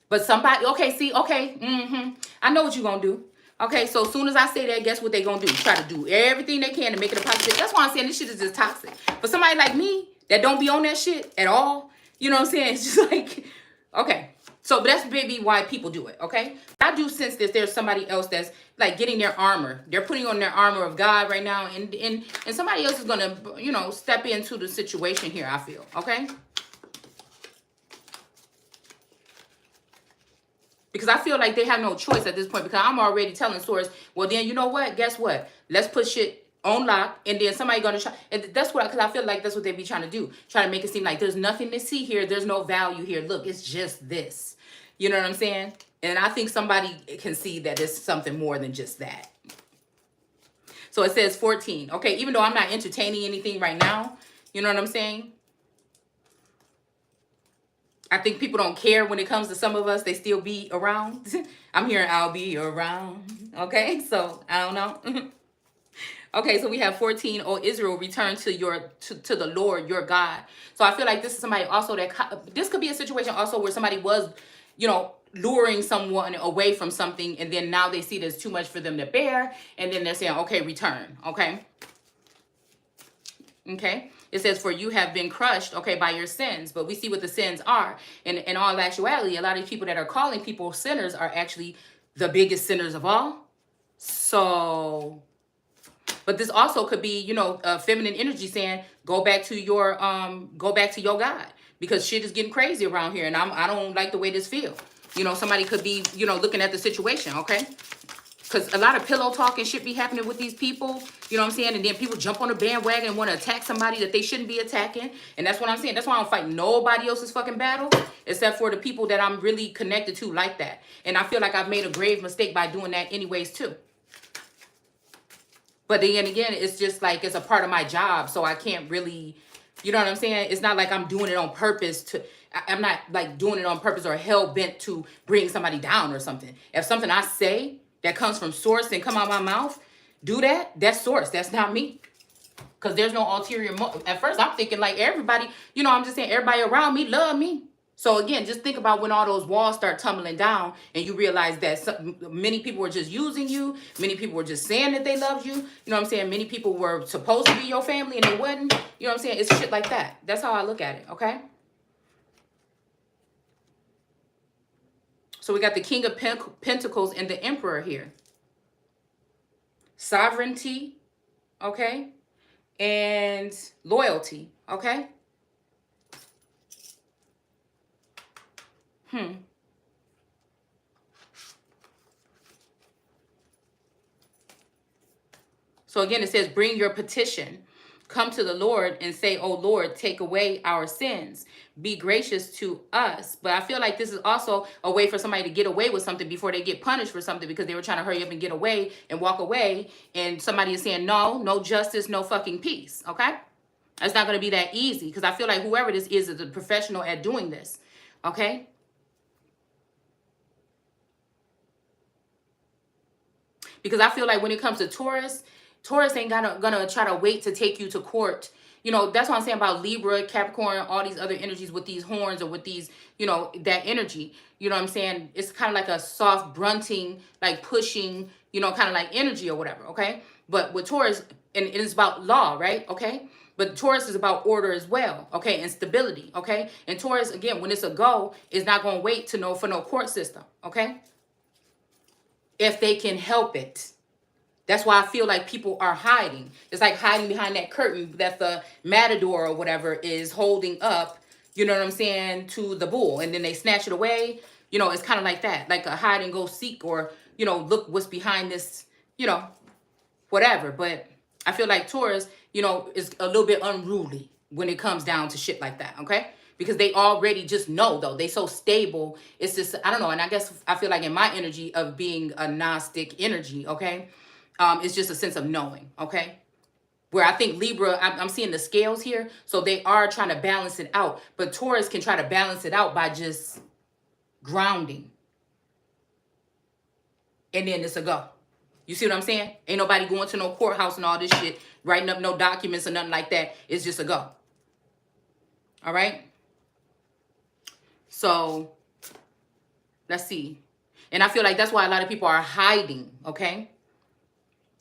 But somebody, okay, see, okay, I know what you're going to do. Okay, so as soon as I say that, guess what they're going to do? Try to do everything they can to make it a positive. That's why I'm saying this shit is just toxic. For somebody like me that don't be on that shit at all, you know what I'm saying? It's just like, okay. So but that's maybe why people do it, okay? I do sense that there's somebody else that's like getting their armor. They're putting on their armor of God right now, and somebody else is gonna, you know, step into the situation here, I feel, okay? Because I feel like they have no choice at this point, because I'm already telling Source, well then, you know what? Guess what? Let's put shit on lock, and then somebody gonna try, and that's what, because I feel like that's what they be trying to do, trying to make it seem like there's nothing to see here, there's no value here, look, it's just this, you know what I'm saying? And I think somebody can see that it's something more than just that. So it says 14. Okay, even though I'm not entertaining anything right now, You know what I'm saying? I think people don't care when it comes to some of us. They still be around. I'm hearing I'll be around. Okay, so I don't know. Okay, so we have 14. Oh, Israel, return to to the Lord your God. So I feel like this is somebody also that this could be a situation also where somebody was, you know, luring someone away from something, and then now they see there's too much for them to bear, and then they're saying, okay, return. Okay. Okay. It says, for you have been crushed, okay, by your sins. But we see what the sins are. And in all actuality, a lot of people that are calling people sinners are actually the biggest sinners of all. So, but this also could be, you know, feminine energy saying, go back to your God, because shit is getting crazy around here, and I don't like the way this feels. You know, somebody could be, you know, looking at the situation, okay? Because a lot of pillow talk and shit be happening with these people, you know what I'm saying? And then people jump on the bandwagon and want to attack somebody that they shouldn't be attacking. And that's what I'm saying. That's why I don't fight nobody else's fucking battle, except for the people that I'm really connected to like that. And I feel like I've made a grave mistake by doing that anyways too. But then again, it's just like, it's a part of my job. So I can't really, you know what I'm saying? It's not like I'm doing it on purpose to, I'm not like doing it on purpose or hell bent to bring somebody down or something. If something I say that comes from source and come out my mouth, do that, that's source. That's not me. Because there's no ulterior motive. At first, I'm thinking like everybody, you know, I'm just saying everybody around me love me. So again, just think about when all those walls start tumbling down and you realize that many people were just using you. Many people were just saying that they loved you. You know what I'm saying? Many people were supposed to be your family and they wasn't. You know what I'm saying? It's shit like that. That's how I look at it, okay? So we got the King of Pentacles and the Emperor here. Sovereignty, okay? And loyalty, okay? So again, it says, bring your petition. Come to the Lord and say, oh Lord, take away our sins. Be gracious to us. But I feel like this is also a way for somebody to get away with something before they get punished for something, because they were trying to hurry up and get away and walk away. And somebody is saying, no justice, no fucking peace. Okay? It's not going to be that easy, because I feel like whoever this is a professional at doing this. Okay? Because I feel like when it comes to Taurus ain't gonna try to wait to take you to court. You know, that's what I'm saying about Libra, Capricorn, all these other energies with these horns or with these, you know, that energy. You know what I'm saying? It's kind of like a soft grunting, like pushing, you know, kind of like energy or whatever, okay? But with Taurus, and it is about law, right? Okay? But Taurus is about order as well, okay? And stability, okay? And Taurus, again, when it's a go, is not going to wait for no court system, okay? If they can help it. That's why I feel like people are hiding. It's like hiding behind that curtain that the matador or whatever is holding up, you know what I'm saying, to the bull. And then they snatch it away. You know, it's kind of like that. Like a hide and go seek, or, you know, look what's behind this, you know, whatever. But I feel like Taurus, you know, is a little bit unruly when it comes down to shit like that, okay? Because they already just know, though. They so stable. It's just, I don't know. And I guess I feel like in my energy of being a Gnostic energy, okay? It's just a sense of knowing, okay? Where I think Libra, I'm seeing the scales here, so they are trying to balance it out. But Taurus can try to balance it out by just grounding. And then it's a go. You see what I'm saying? Ain't nobody going to no courthouse and all this shit, writing up no documents or nothing like that. It's just a go. All right? So, let's see. And I feel like that's why a lot of people are hiding, okay?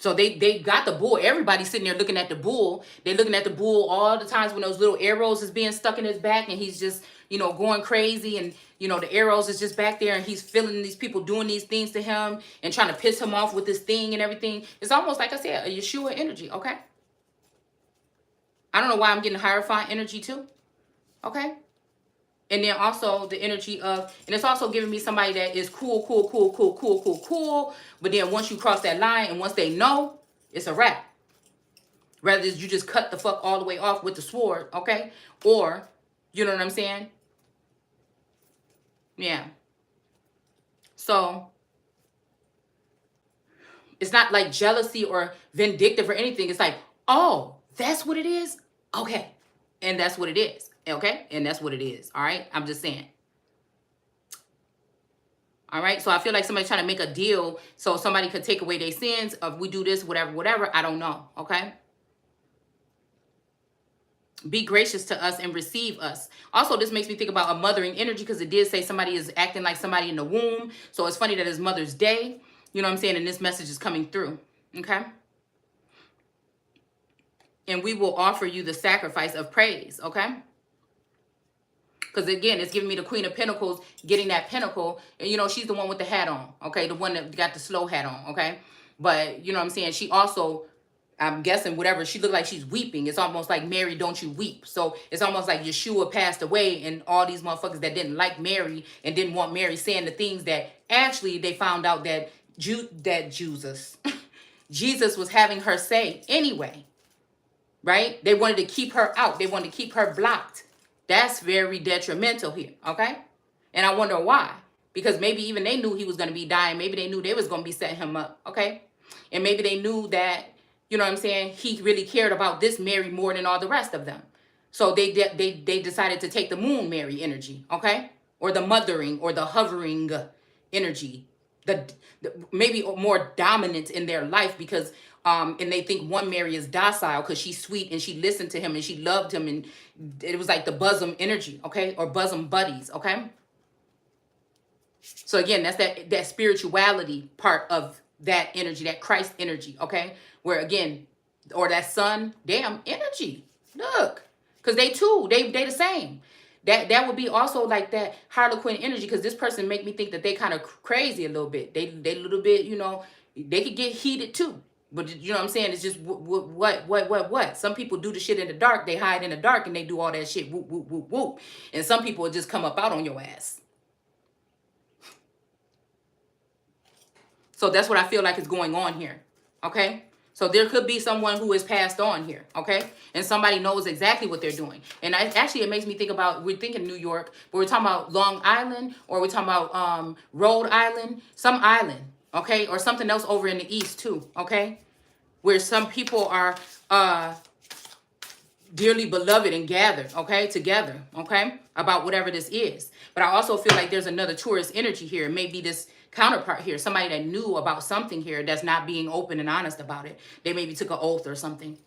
So they got the bull. Everybody's sitting there looking at the bull. They're looking at the bull all the times when those little arrows is being stuck in his back and he's just, you know, going crazy. And, you know, the arrows is just back there and he's feeling these people doing these things to him and trying to piss him off with this thing and everything. It's almost like I said, a Yeshua energy, okay? I don't know why I'm getting Hierophant energy too, okay? And then also the energy of, and it's also giving me somebody that is cool. But then once you cross that line and once they know, it's a wrap. Rather you just cut the fuck all the way off with the sword, okay? Or, you know what I'm saying? Yeah. So, it's not like jealousy or vindictive or anything. It's like, oh, that's what it is? Okay. And that's what it is. Okay? And that's what it is. All right? I'm just saying. All right? So I feel like somebody's trying to make a deal so somebody could take away their sins. If we do this, whatever, whatever. I don't know. Okay? Be gracious to us and receive us. Also, this makes me think about a mothering energy, because it did say somebody is acting like somebody in the womb. So it's funny that it's Mother's Day. You know what I'm saying? And this message is coming through. Okay? And we will offer you the sacrifice of praise. Okay? Because again, it's giving me the Queen of Pentacles, getting that pentacle. And you know, she's the one with the hat on. Okay? The one that got the slow hat on. Okay? But you know what I'm saying? She also, I'm guessing whatever, she looked like she's weeping. It's almost like, Mary, don't you weep. So it's almost like Yeshua passed away, and all these motherfuckers that didn't like Mary and didn't want Mary saying the things that actually they found out that Jesus was having her say anyway, right? They wanted to keep her out. They wanted to keep her blocked. That's very detrimental here, okay? And I wonder why. Because maybe even they knew he was going to be dying. Maybe they knew they was going to be setting him up, okay? And maybe they knew that, you know what I'm saying, he really cared about this Mary more than all the rest of them. So they decided to take the moon Mary energy, okay? Or the mothering or the hovering energy. The maybe more dominant in their life, because and they think one Mary is docile because she's sweet and she listened to him and she loved him, and it was like the bosom energy, okay? Or bosom buddies, okay? So again, that's that spirituality part of that energy, that Christ energy, okay? Where again, or that sun, damn energy. Look, because they the same. That would be also like that Harlequin energy, because this person make me think that they kind of crazy a little bit. They a little bit, you know, they could get heated too. But you know what I'm saying? It's just what? Some people do the shit in the dark. They hide in the dark and they do all that shit. Whoop, whoop, whoop, whoop. And some people will just come up out on your ass. So that's what I feel like is going on here. Okay? So there could be someone who is passed on here, okay? And somebody knows exactly what they're doing. And actually, it makes me think about, we're thinking New York, but we're talking about Long Island, or we're talking about Rhode Island, some island, okay? Or something else over in the east too, okay? Where some people are dearly beloved and gathered, okay? Together, okay? About whatever this is. But I also feel like there's another tourist energy here. Maybe this counterpart here, somebody that knew about something here that's not being open and honest about it. They maybe took an oath or something.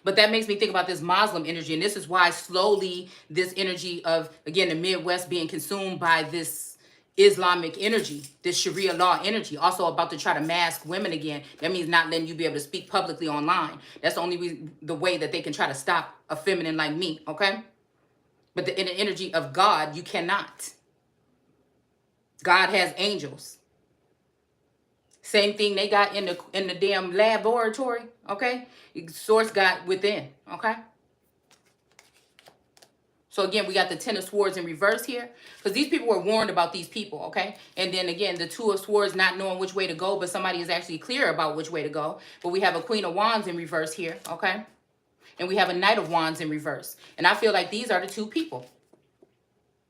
But that makes me think about this Muslim energy. And this is why slowly this energy of, again, the Midwest being consumed by this Islamic energy, this Sharia law energy, also about to try to mask women again. That means not letting you be able to speak publicly online. That's the only reason, the way that they can try to stop a feminine like me, okay? But in the energy of God, you cannot. God has angels. Same thing they got in the damn laboratory, okay? Source got within, okay? So again, we got the Ten of Swords in reverse here, because these people were warned about these people, okay? And then again, the Two of Swords not knowing which way to go, but somebody is actually clear about which way to go. But we have a Queen of Wands in reverse here, okay? And we have a Knight of Wands in reverse. And I feel like these are the two people.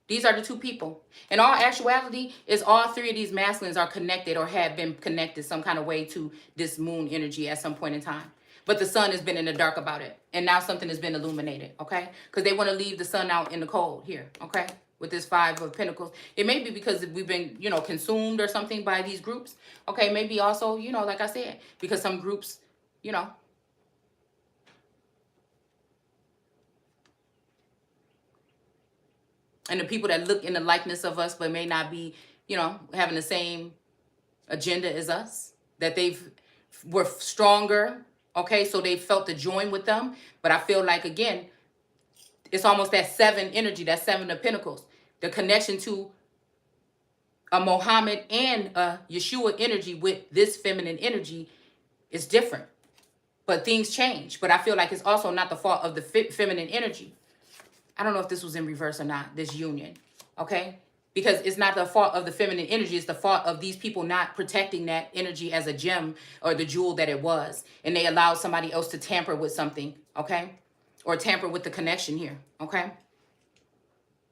These are the two people. In all actuality, is all three of these masculines are connected or have been connected some kind of way to this moon energy at some point in time. But the sun has been in the dark about it. And now something has been illuminated, okay? Because they want to leave the sun out in the cold here, okay? With this Five of Pentacles. It may be because we've been, you know, consumed or something by these groups. Okay, maybe also, you know, like I said, because some groups, you know. And the people that look in the likeness of us but may not be, you know, having the same agenda as us. That were stronger. Okay, so they felt to join with them. But I feel like, again, it's almost that seven energy, that Seven of Pentacles. The connection to a Muhammad and a Yeshua energy with this feminine energy is different. But things change. But I feel like it's also not the fault of the feminine energy. I don't know if this was in reverse or not, this union. Okay? Because it's not the fault of the feminine energy. It's the fault of these people not protecting that energy as a gem or the jewel that it was. And they allowed somebody else to tamper with something, okay? Or tamper with the connection here, okay?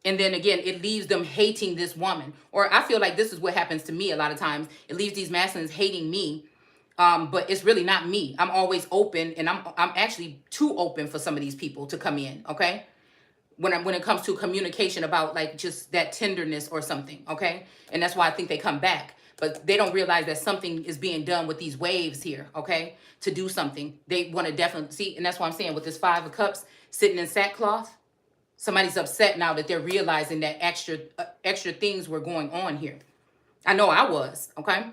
And then again, it leaves them hating this woman. Or I feel like this is what happens to me a lot of times. It leaves these masculines hating me. But it's really not me. I'm always open, and I'm actually too open for some of these people to come in, okay? When it comes to communication about like just that tenderness or something, okay? And that's why I think they come back. But they don't realize that something is being done with these waves here, okay? To do something. They want to definitely see, and that's why I'm saying with this 5 of Cups sitting in sackcloth, somebody's upset now that they're realizing that extra things were going on here. I know I was, okay?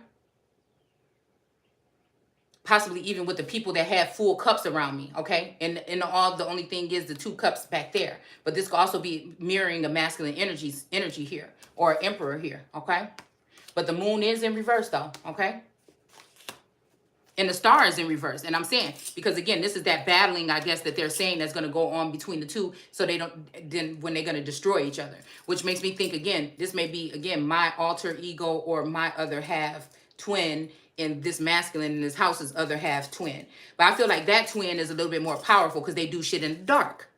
Possibly even with the people that have full cups around me, okay? And all the only thing is the 2 cups back there. But this could also be mirroring a masculine energy here, or emperor here, okay? But the moon is in reverse though, okay? And the star is in reverse. And I'm saying, because again, this is that battling, I guess, that they're saying that's going to go on between the two. So they don't, then when they're going to destroy each other. Which makes me think, again, this may be, again, my alter ego or my other half twin. And this masculine in this house's other half twin. But I feel like that twin is a little bit more powerful because they do shit in the dark.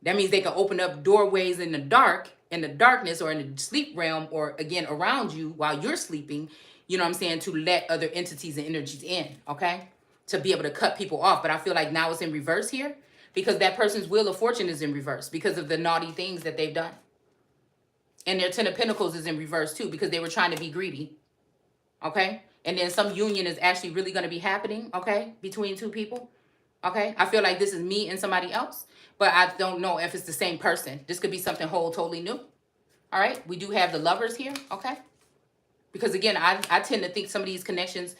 That means they can open up doorways in the dark, in the darkness, or in the sleep realm, or again, around you while you're sleeping. You know what I'm saying? To let other entities and energies in, okay? To be able to cut people off. But I feel like now it's in reverse here because that person's wheel of fortune is in reverse because of the naughty things that they've done. And their 10 of Pentacles is in reverse too because they were trying to be greedy, okay? And then some union is actually really going to be happening, okay? Between 2 people, okay? I feel like this is me and somebody else, but I don't know if it's the same person. This could be something totally new, all right? We do have the Lovers here, okay? Because again, I tend to think some of these connections,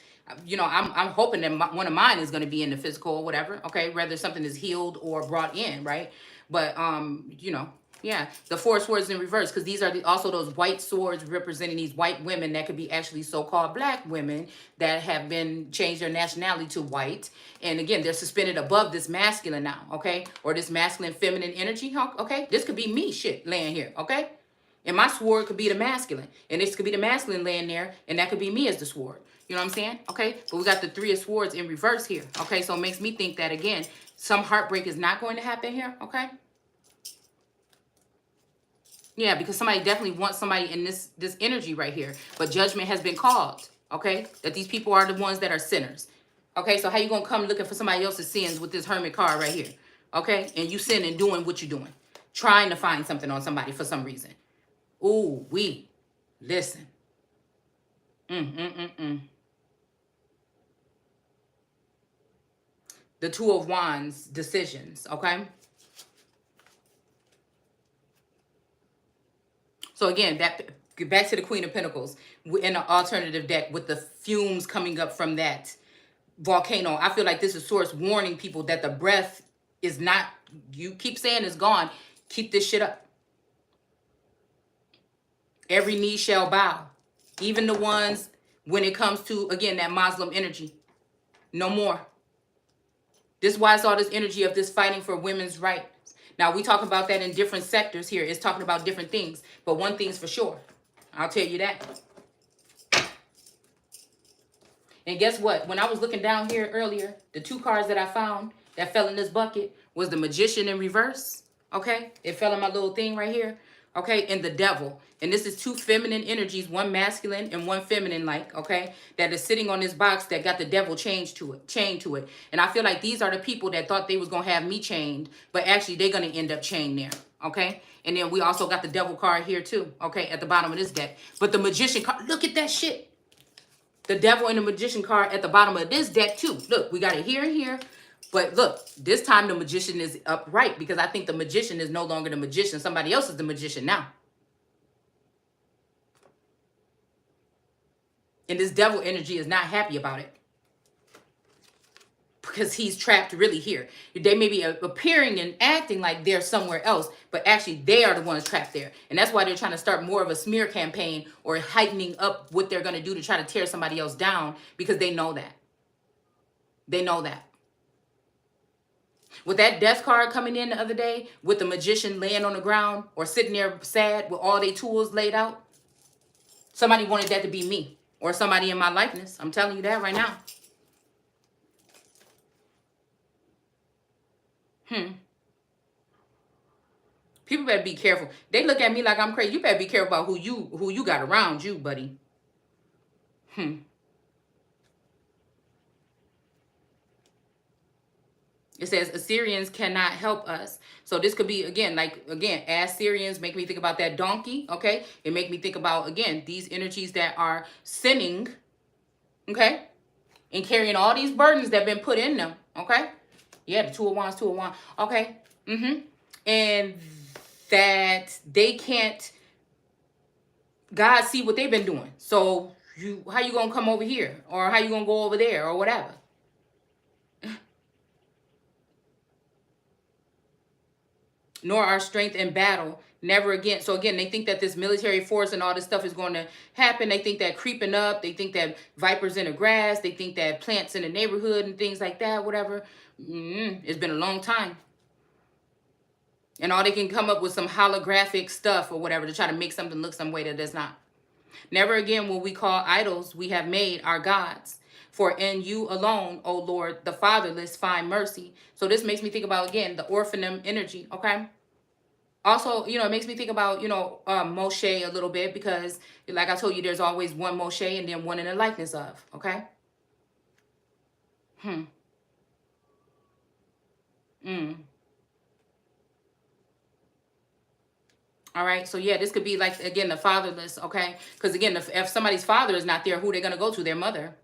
you know, I'm hoping that one of mine is going to be in the physical or whatever, okay? Whether something is healed or brought in, right? But, you know, yeah, the 4 of Swords in reverse, because these are also those white swords representing these white women that could be actually so-called black women that have been changed their nationality to white. And again, they're suspended above this masculine now, okay? Or this masculine feminine energy, okay? This could be me shit laying here, okay? And my sword could be the masculine. And this could be the masculine laying there. And that could be me as the sword. You know what I'm saying? Okay. But we got the 3 of Swords in reverse here. Okay. So it makes me think that, again, some heartbreak is not going to happen here. Okay. Yeah, because somebody definitely wants somebody in this energy right here. But judgment has been called. Okay. That these people are the ones that are sinners. Okay. So how you going to come looking for somebody else's sins with this Hermit card right here? Okay. And you sinning, doing what you're doing. Trying to find something on somebody for some reason. Ooh, listen. The 2 of Wands, decisions, okay? So again, back to the Queen of Pentacles in an alternative deck with the fumes coming up from that volcano. I feel like this is Source warning people that the breath is not, you keep saying it's gone. Keep this shit up. Every knee shall bow. Even the ones when it comes to, again, that Muslim energy. No more. This is why it's all this energy of this fighting for women's rights. Now, we talk about that in different sectors here. It's talking about different things. But one thing's for sure. I'll tell you that. And guess what? When I was looking down here earlier, the 2 cards that I found that fell in this bucket was the Magician in reverse. Okay? It fell in my little thing right here. Okay, and the Devil. And this is 2 feminine energies, one masculine and one feminine, like, okay, that is sitting on this box that got the devil chained to it. And I feel like these are the people that thought they was going to have me chained, but actually they're going to end up chained there, okay? And then we also got the Devil card here too, okay, at the bottom of this deck. But the Magician card, look at that shit. The Devil and the Magician card at the bottom of this deck too. Look, we got it here and here. But look, this time the Magician is upright because I think the Magician is no longer the Magician. Somebody else is the Magician now. And this Devil energy is not happy about it. Because he's trapped really here. They may be appearing and acting like they're somewhere else, but actually they are the ones trapped there. And that's why they're trying to start more of a smear campaign or heightening up what they're going to do to try to tear somebody else down because they know that. They know that. With that Death card coming in the other day, with the Magician laying on the ground or sitting there sad with all their tools laid out, somebody wanted that to be me or somebody in my likeness. I'm telling you that right now. People better be careful. They look at me like I'm crazy. You better be careful about who you got around you, buddy. It says Assyrians cannot help us. So this could be, again, like, again, Assyrians make me think about that donkey, okay? It make me think about, again, these energies that are sinning, okay? And carrying all these burdens that have been put in them, okay? Yeah, the Two of Wands, okay? And that they can't, God see what they've been doing. So how you gonna come over here? Or how you gonna go over there? Or whatever. Nor our strength in battle, never again. So again, they think that this military force and all this stuff is going to happen. They think that creeping up, they think that vipers in the grass, they think that plants in the neighborhood and things like that, whatever. It's been a long time. And all they can come up with some holographic stuff or whatever to try to make something look some way that does not. Never again will we call idols we have made our gods. For in you alone, O Lord, the fatherless find mercy. So this makes me think about, again, the orphanum energy, okay? Also, it makes me think about, Moshe a little bit, because like I told you, there's always one Moshe and then one in the likeness of, okay? All right, so yeah, this could be like, again, the fatherless, okay? Because again, if somebody's father is not there, who are they going to go to? Their mother.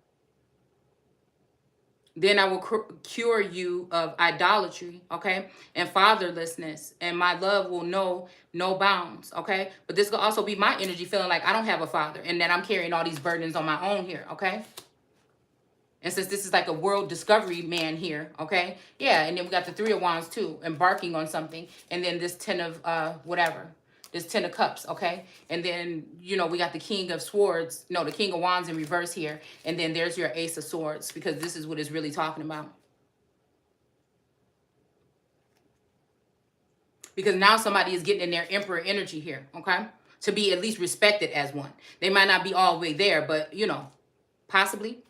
Then I will cure you of idolatry, okay, and fatherlessness, and my love will know no bounds, okay? But this could also be my energy feeling like I don't have a father and that I'm carrying all these burdens on my own here, okay? And since this is like a world discovery man here, okay? Yeah, and then we got the Three of Wands too, embarking on something, and then this Ten of whatever. This Ten of Cups, okay? And then, we got the King of Swords. No, the King of Wands in reverse here. And then there's your Ace of Swords, because this is what it's really talking about. Because now somebody is getting in their Emperor energy here, okay? To be at least respected as one. They might not be all the way there, but, possibly.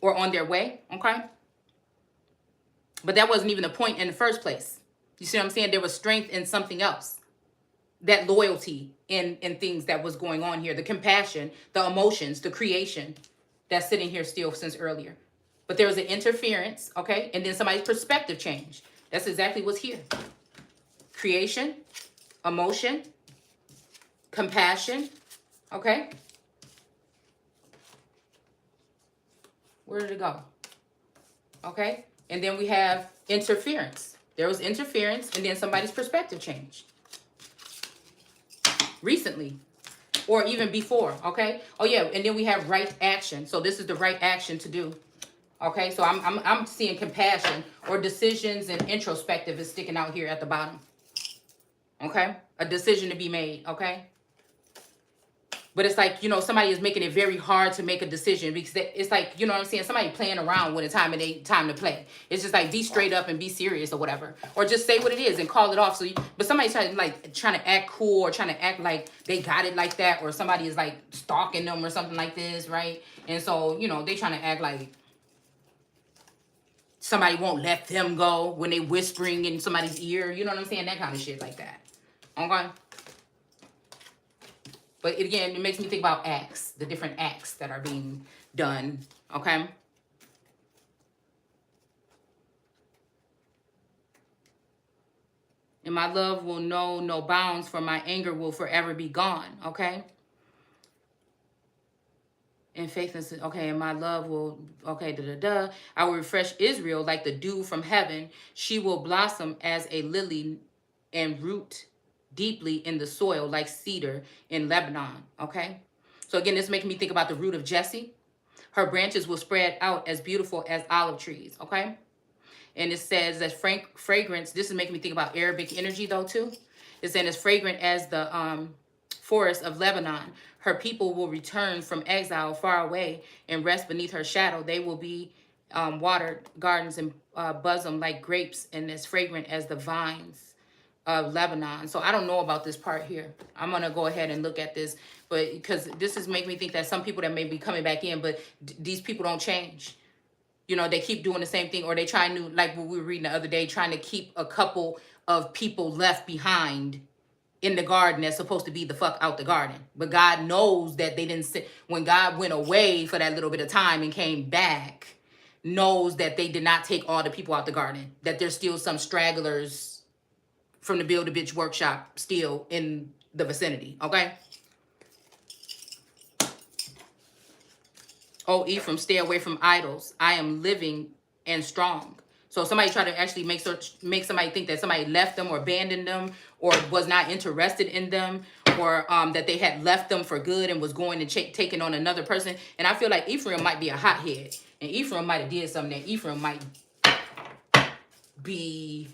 Or on their way, okay? But that wasn't even the point in the first place. You see what I'm saying? There was strength in something else. That loyalty in things that was going on here, the compassion, the emotions, the creation that's sitting here still since earlier. But there was an interference, okay? And then somebody's perspective changed. That's exactly what's here. Creation, emotion, compassion, okay? Where did it go? Okay? And then we have interference. There was interference, and then somebody's perspective changed. Recently, or even before, okay? Oh yeah, and then we have right action. So this is the right action to do, okay? So I'm seeing compassion or decisions, and introspective is sticking out here at the bottom, okay? A decision to be made, okay? But it's like, somebody is making it very hard to make a decision, because it's like, what I'm saying? Somebody playing around when it's time to play. It's just like, be straight up and be serious or whatever. Or just say what it is and call it off. But somebody's trying to act cool, or trying to act like they got it like that. Or somebody is like stalking them or something like this, right? And so, they trying to act like somebody won't let them go when they whispering in somebody's ear. You know what I'm saying? That kind of shit like that. Okay? But again, it makes me think about acts, the different acts that are being done, okay? And my love will know no bounds, for my anger will forever be gone, okay? And faithfulness, okay, and my love will, okay, I will refresh Israel like the dew from heaven. She will blossom as a lily and root deeply in the soil like cedar in Lebanon, okay? So again, this making me think about the root of Jesse. Her branches will spread out as beautiful as olive trees, okay? And it says that fragrance, this is making me think about Arabic energy though too. It's saying as fragrant as the forest of Lebanon. Her people will return from exile far away and rest beneath her shadow. They will be watered gardens and bosom like grapes, and as fragrant as the vines of Lebanon. So I don't know about this part here. I'm going to go ahead and look at this, but because this is making me think that some people that may be coming back in, but these people don't change. They keep doing the same thing, or they try to, like what we were reading the other day, trying to keep a couple of people left behind in the garden that's supposed to be the fuck out the garden. But God knows that they didn't sit. When God went away for that little bit of time and came back, knows that they did not take all the people out the garden. That there's still some stragglers from the 𝑘𝑠 workshop still in the vicinity, okay? Oh, Ephraim, stay away from idols. I am living and strong. So somebody tried to actually make somebody think that somebody left them or abandoned them or was not interested in them, or that they had left them for good and was going and taking on another person. And I feel like Ephraim might be a hothead. And Ephraim might have did something that Ephraim might be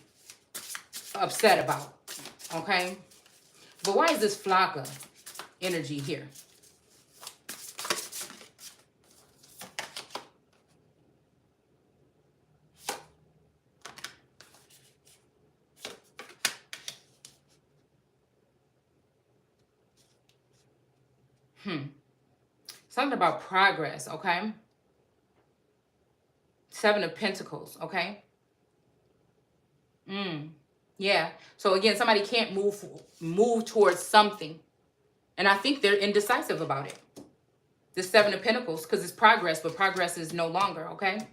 upset about. Okay? But why is this Flocka energy here? Something about progress, okay? 7 of Pentacles, okay? Yeah. So again, somebody can't move towards something. And I think they're indecisive about it. This 7 of Pentacles, because it's progress, but progress is no longer, okay?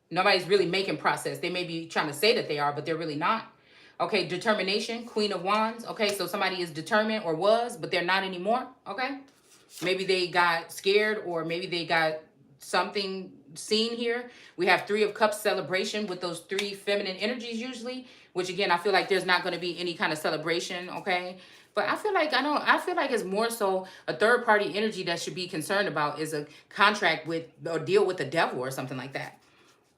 Nobody's really making process. They may be trying to say that they are, but they're really not. Okay, determination, Queen of Wands. Okay, so somebody is determined or was, but they're not anymore, okay? Maybe they got scared, or maybe they got something seen here. We have 3 of Cups celebration with those 3 feminine energies usually, which again, I feel like there's not going to be any kind of celebration, okay? But I feel like, I feel like it's more so a third party energy that should be concerned about is a contract with or deal with the devil or something like that.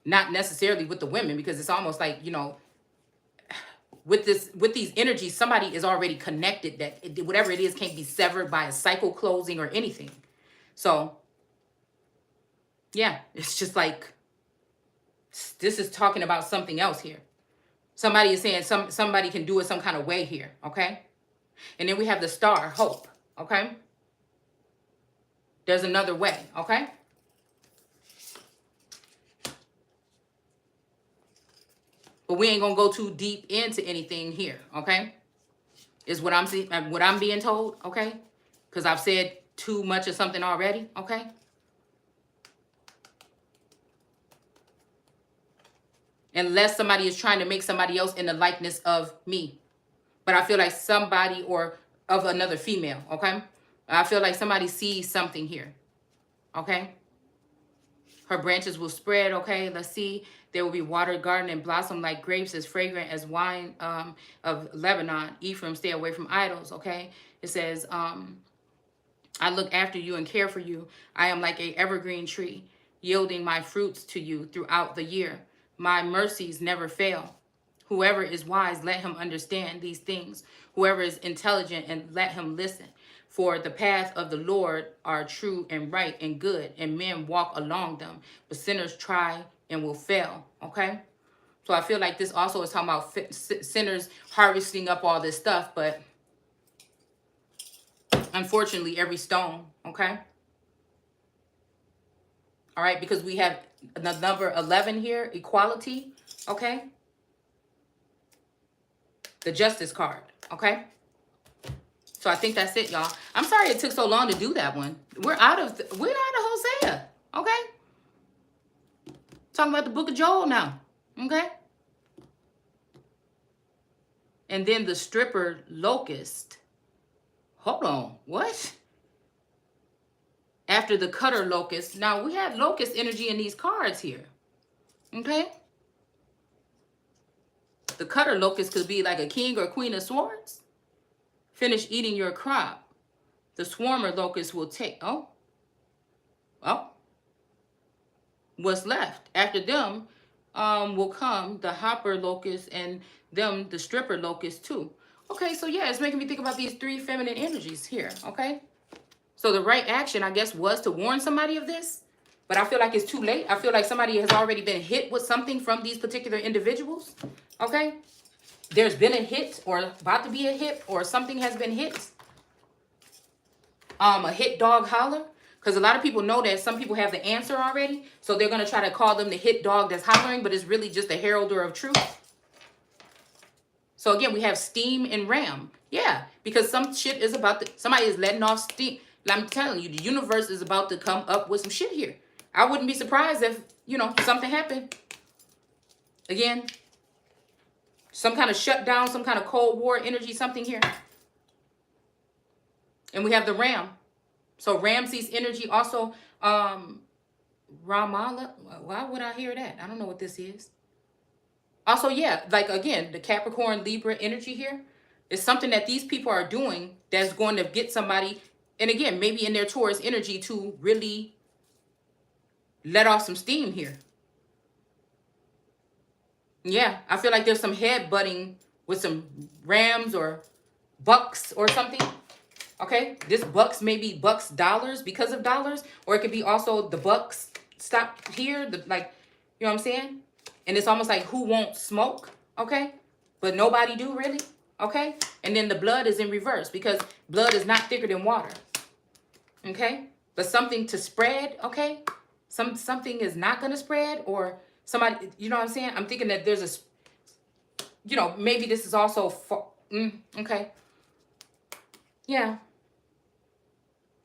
Not necessarily with the women, because it's almost like, you know, with these energies, somebody is already connected, that whatever it is can't be severed by a cycle closing or anything. So yeah, it's just like, this is talking about something else here. Somebody is saying somebody can do it some kind of way here, okay? And then we have the star, hope, okay? There's another way, okay? But we ain't gonna go too deep into anything here, okay? Is what I'm being told, okay? Because I've said too much of something already, okay? Unless somebody is trying to make somebody else in the likeness of me. But I feel like somebody, or of another female, okay? I feel like somebody sees something here, okay? Her branches will spread, okay? Let's see. There will be watered garden and blossom like grapes, as fragrant as wine of Lebanon. Ephraim, stay away from idols, okay? It says, I look after you and care for you. I am like a evergreen tree, yielding my fruits to you throughout the year. My mercies never fail. Whoever is wise, let him understand these things. Whoever is intelligent, and let him listen. For the path of the Lord are true and right and good, and men walk along them. But sinners try and will fail, okay? So I feel like this also is talking about sinners harvesting up all this stuff, but unfortunately, every stone, okay? All right, because we have the number 11 here, equality, okay? The Justice card, okay? So I think that's it, y'all. I'm sorry it took so long to do that one. We're out of Hosea, okay? Talking about the book of Joel now, okay? And then the stripper locust. Hold on, what? After the cutter locust. Now, we have locust energy in these cards here, okay? The cutter locust could be like a king or queen of swords. Finish eating your crop. The swarmer locust will take, what's left? After them will come the hopper locust, and them the stripper locust too. Okay, so yeah, it's making me think about these 3 feminine energies here, okay? So the right action, I guess, was to warn somebody of this, but I feel like it's too late. I feel like somebody has already been hit with something from these particular individuals, okay? There's been a hit, or about to be a hit, or something has been hit. A hit dog holler. Because a lot of people know that some people have the answer already. So they're going to try to call them the hit dog that's hollering, but it's really just a heralder of truth. So again, we have steam and ram. Yeah, because some shit is about to, somebody is letting off steam. I'm telling you, the universe is about to come up with some shit here. I wouldn't be surprised if, you know, something happened. Again, some kind of shutdown, some kind of Cold War energy, something here. And we have the ram. So Ramses energy also, Ramallah. Why would I hear that? I don't know what this is. Also, yeah, like again, the Capricorn Libra energy here is something that these people are doing that's going to get somebody, and again, maybe in their Taurus energy to really let off some steam here. Yeah, I feel like there's some head butting with some rams or bucks or something. Okay, this bucks may be bucks dollars because of dollars, or it could be also the bucks stop here, the like, you know what I'm saying? And it's almost like who won't smoke, okay? But nobody do really, okay? And then the blood is in reverse because blood is not thicker than water, okay? But something to spread, okay? Something is not gonna spread, or somebody, you know what I'm saying? I'm thinking that there's a, you know, maybe this is also, okay. Yeah.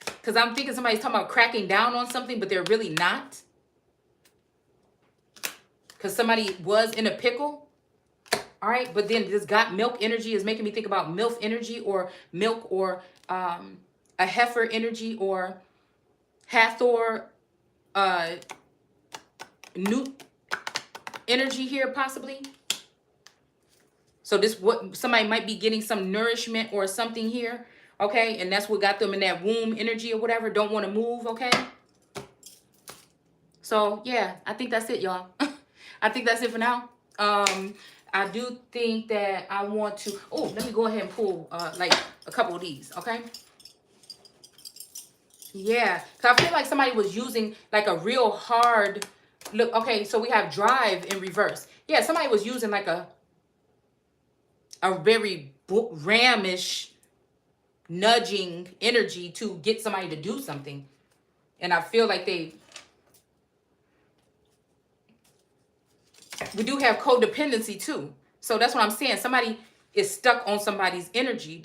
Because I'm thinking somebody's talking about cracking down on something, but they're really not. Because somebody was in a pickle. All right. But then this got milk energy is making me think about MILF energy or milk or a heifer energy or Hathor Newt energy here possibly. So this what somebody might be getting some nourishment or something here. Okay. And that's what got them in that womb energy or whatever. Don't want to move. Okay. So yeah, I think that's it, y'all. I think that's it for now. I do think that I want to, oh, let me go ahead and pull like a couple of these, okay? Yeah, because I feel like somebody was using like a real hard, look, okay, so we have drive in reverse. Yeah, somebody was using like a very ramish nudging energy to get somebody to do something. And I feel like we do have codependency too. So that's what I'm saying. Somebody is stuck on somebody's energy.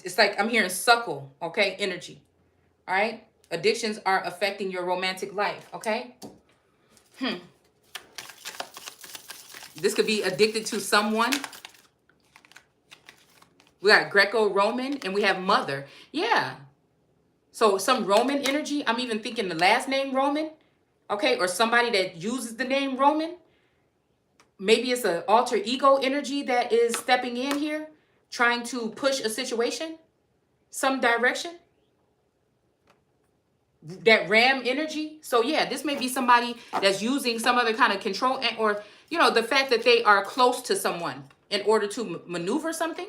It's like I'm hearing suckle, okay? Energy. All right? Addictions are affecting your romantic life, okay? This could be addicted to someone. We got Greco-Roman and we have mother. Yeah. So some Roman energy. I'm even thinking the last name Roman. Okay, or somebody that uses the name Roman. Maybe it's an alter ego energy that is stepping in here, trying to push a situation, some direction. That ram energy. So yeah, this may be somebody that's using some other kind of control, or, you know, the fact that they are close to someone in order to maneuver something.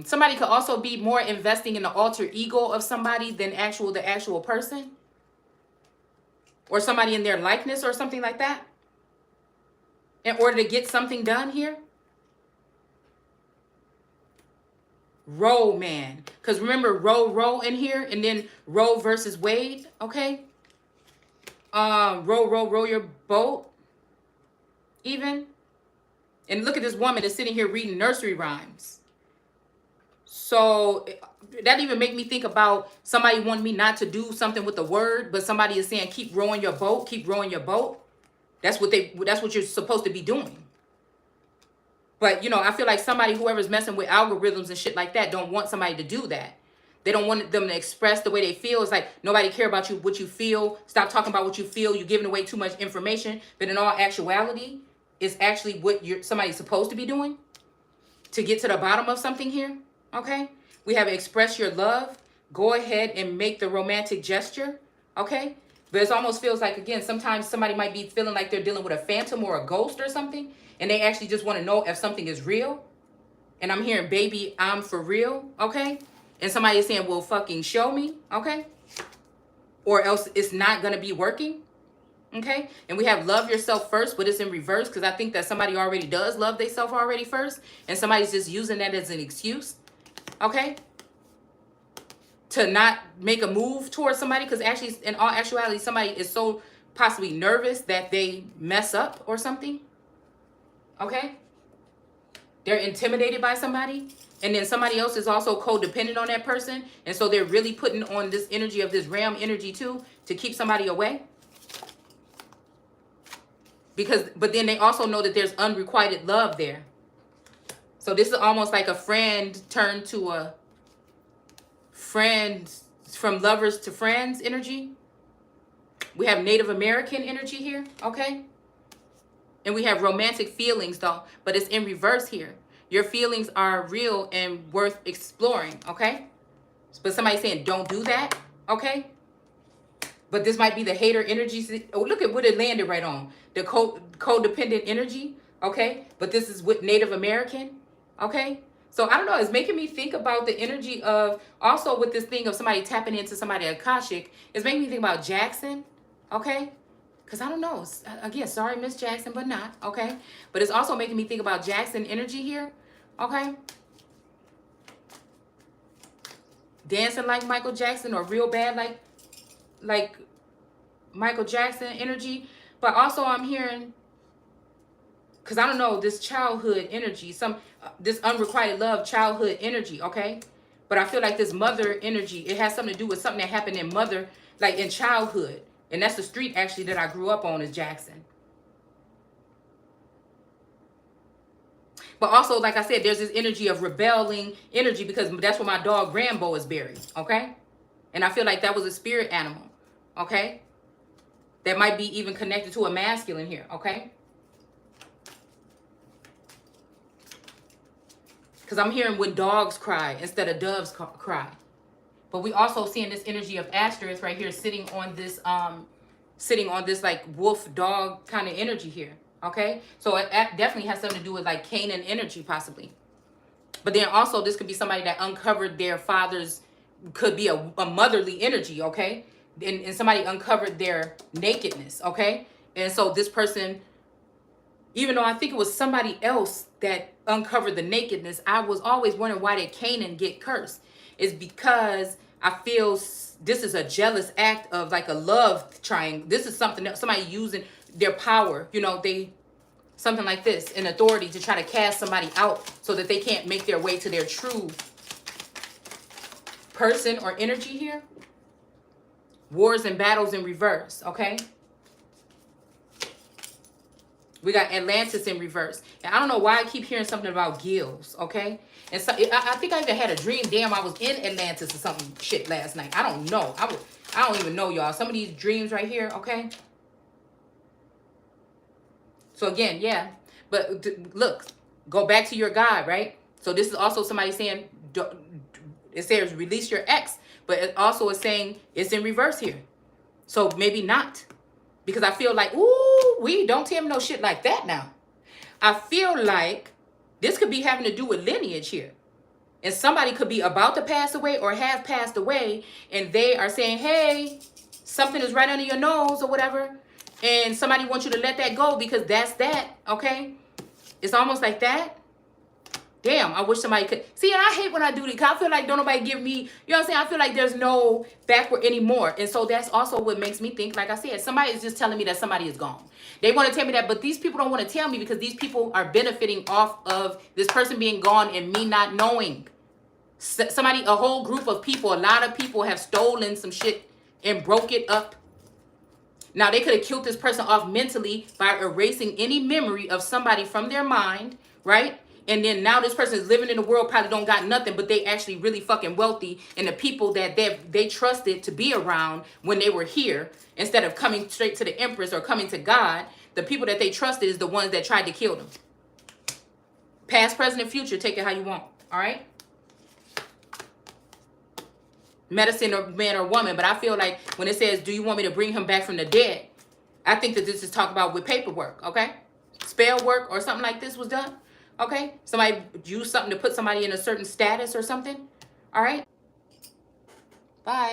Somebody could also be more investing in the alter ego of somebody than the actual person. Or somebody in their likeness or something like that. In order to get something done here. Roe man. Because remember Roe in here. And then Roe versus Wade. Okay. Row your boat. Even. And look at this woman that's sitting here reading nursery rhymes. So that even make me think about somebody wanting me not to do something with the word, but somebody is saying, keep rowing your boat, keep rowing your boat. That's what you're supposed to be doing. But, you know, I feel like somebody, whoever's messing with algorithms and shit like that, don't want somebody to do that. They don't want them to express the way they feel. It's like, nobody care about you, what you feel. Stop talking about what you feel. You're giving away too much information. But in all actuality, it's actually what somebody's supposed to be doing to get to the bottom of something here. Okay, we have express your love. Go ahead and make the romantic gesture. Okay, but it almost feels like, again, sometimes somebody might be feeling like they're dealing with a phantom or a ghost or something, and they actually just want to know if something is real. And I'm hearing, baby, I'm for real. Okay, and somebody is saying, well, fucking show me. Okay, or else it's not gonna be working. Okay, and we have love yourself first, but it's in reverse because I think that somebody already does love themselves already first, and somebody's just using that as an excuse. Okay, to not make a move towards somebody, because actually in all actuality somebody is so possibly nervous that they mess up or something. okay? They're intimidated by somebody, and then somebody else is also codependent on that person, and so they're really putting on this energy of this ram energy too to keep somebody away. But then they also know that there's unrequited love there. So this is almost like a friend turned to a friend, from lovers to friends energy. We have Native American energy here, okay? And we have romantic feelings though, but it's in reverse here. Your feelings are real and worth exploring, okay? But somebody's saying don't do that, okay? But this might be the hater energy. Oh, look at what it landed right on. The codependent energy, okay? But this is with Native American, okay? So I don't know. It's making me think about the energy of, also with this thing of somebody tapping into somebody Akashic, it's making me think about Jackson, okay? Because I don't know. Again, sorry, Miss Jackson, but not, okay? But it's also making me think about Jackson energy here, okay? Dancing like Michael Jackson, or real bad like Michael Jackson energy. But also I'm hearing, because I don't know, this childhood energy, this unrequited love, childhood energy, okay? But I feel like this mother energy, it has something to do with something that happened in mother, like in childhood. And that's the street actually that I grew up on, is Jackson. But also, like I said, there's this energy of rebelling energy, because that's where my dog Rambo is buried, okay? And I feel like that was a spirit animal, okay? That might be even connected to a masculine here, okay? Because I'm hearing when dogs cry instead of doves cry. But we also seeing this energy of Asterisk right here sitting on this like wolf dog kind of energy here, okay? So it definitely has something to do with like Canaan energy possibly. But then also this could be somebody that uncovered their father's, could be a motherly energy, okay? And somebody uncovered their nakedness, okay? And so this person, even though I think it was somebody else that uncovered the nakedness, I was always wondering why did Canaan get cursed. It's because I feel this is a jealous act of like a love triangle. This is something that somebody using their power, you know, something like this, an authority to try to cast somebody out so that they can't make their way to their true person or energy here. Wars and battles in reverse, okay? We got Atlantis in reverse. And I don't know why I keep hearing something about gills, okay? And so I think I even had a dream, damn, I was in Atlantis or something shit last night. I don't know. I don't even know, y'all. Some of these dreams right here, okay? So again, yeah. But look, go back to your God, right? So this is also somebody saying, it says release your ex. But it also is saying it's in reverse here. So maybe not. Because I feel like, ooh, don't tell me no shit like that now. I feel like this could be having to do with lineage here. And somebody could be about to pass away or have passed away. And they are saying, hey, something is right under your nose or whatever. And somebody wants you to let that go because that's that, okay? It's almost like that. Damn, I wish somebody could. See, and I hate when I do this, because I feel like don't nobody give me, you know what I'm saying? I feel like there's no backward anymore. And so that's also what makes me think, like I said, somebody is just telling me that somebody is gone. They want to tell me that, but these people don't want to tell me because these people are benefiting off of this person being gone and me not knowing. A whole group of people, a lot of people have stolen some shit and broke it up. Now, they could have killed this person off mentally by erasing any memory of somebody from their mind, right? And then now this person is living in the world, probably don't got nothing, but they actually really fucking wealthy. And the people that they trusted to be around when they were here, instead of coming straight to the Empress or coming to God, the people that they trusted is the ones that tried to kill them. Past, present, and future, take it how you want, all right? Medicine or man or woman, but I feel like when it says, do you want me to bring him back from the dead? I think that this is talking about with paperwork, okay? Spell work or something like this was done. Okay, somebody used something to put somebody in a certain status or something. All right. Bye.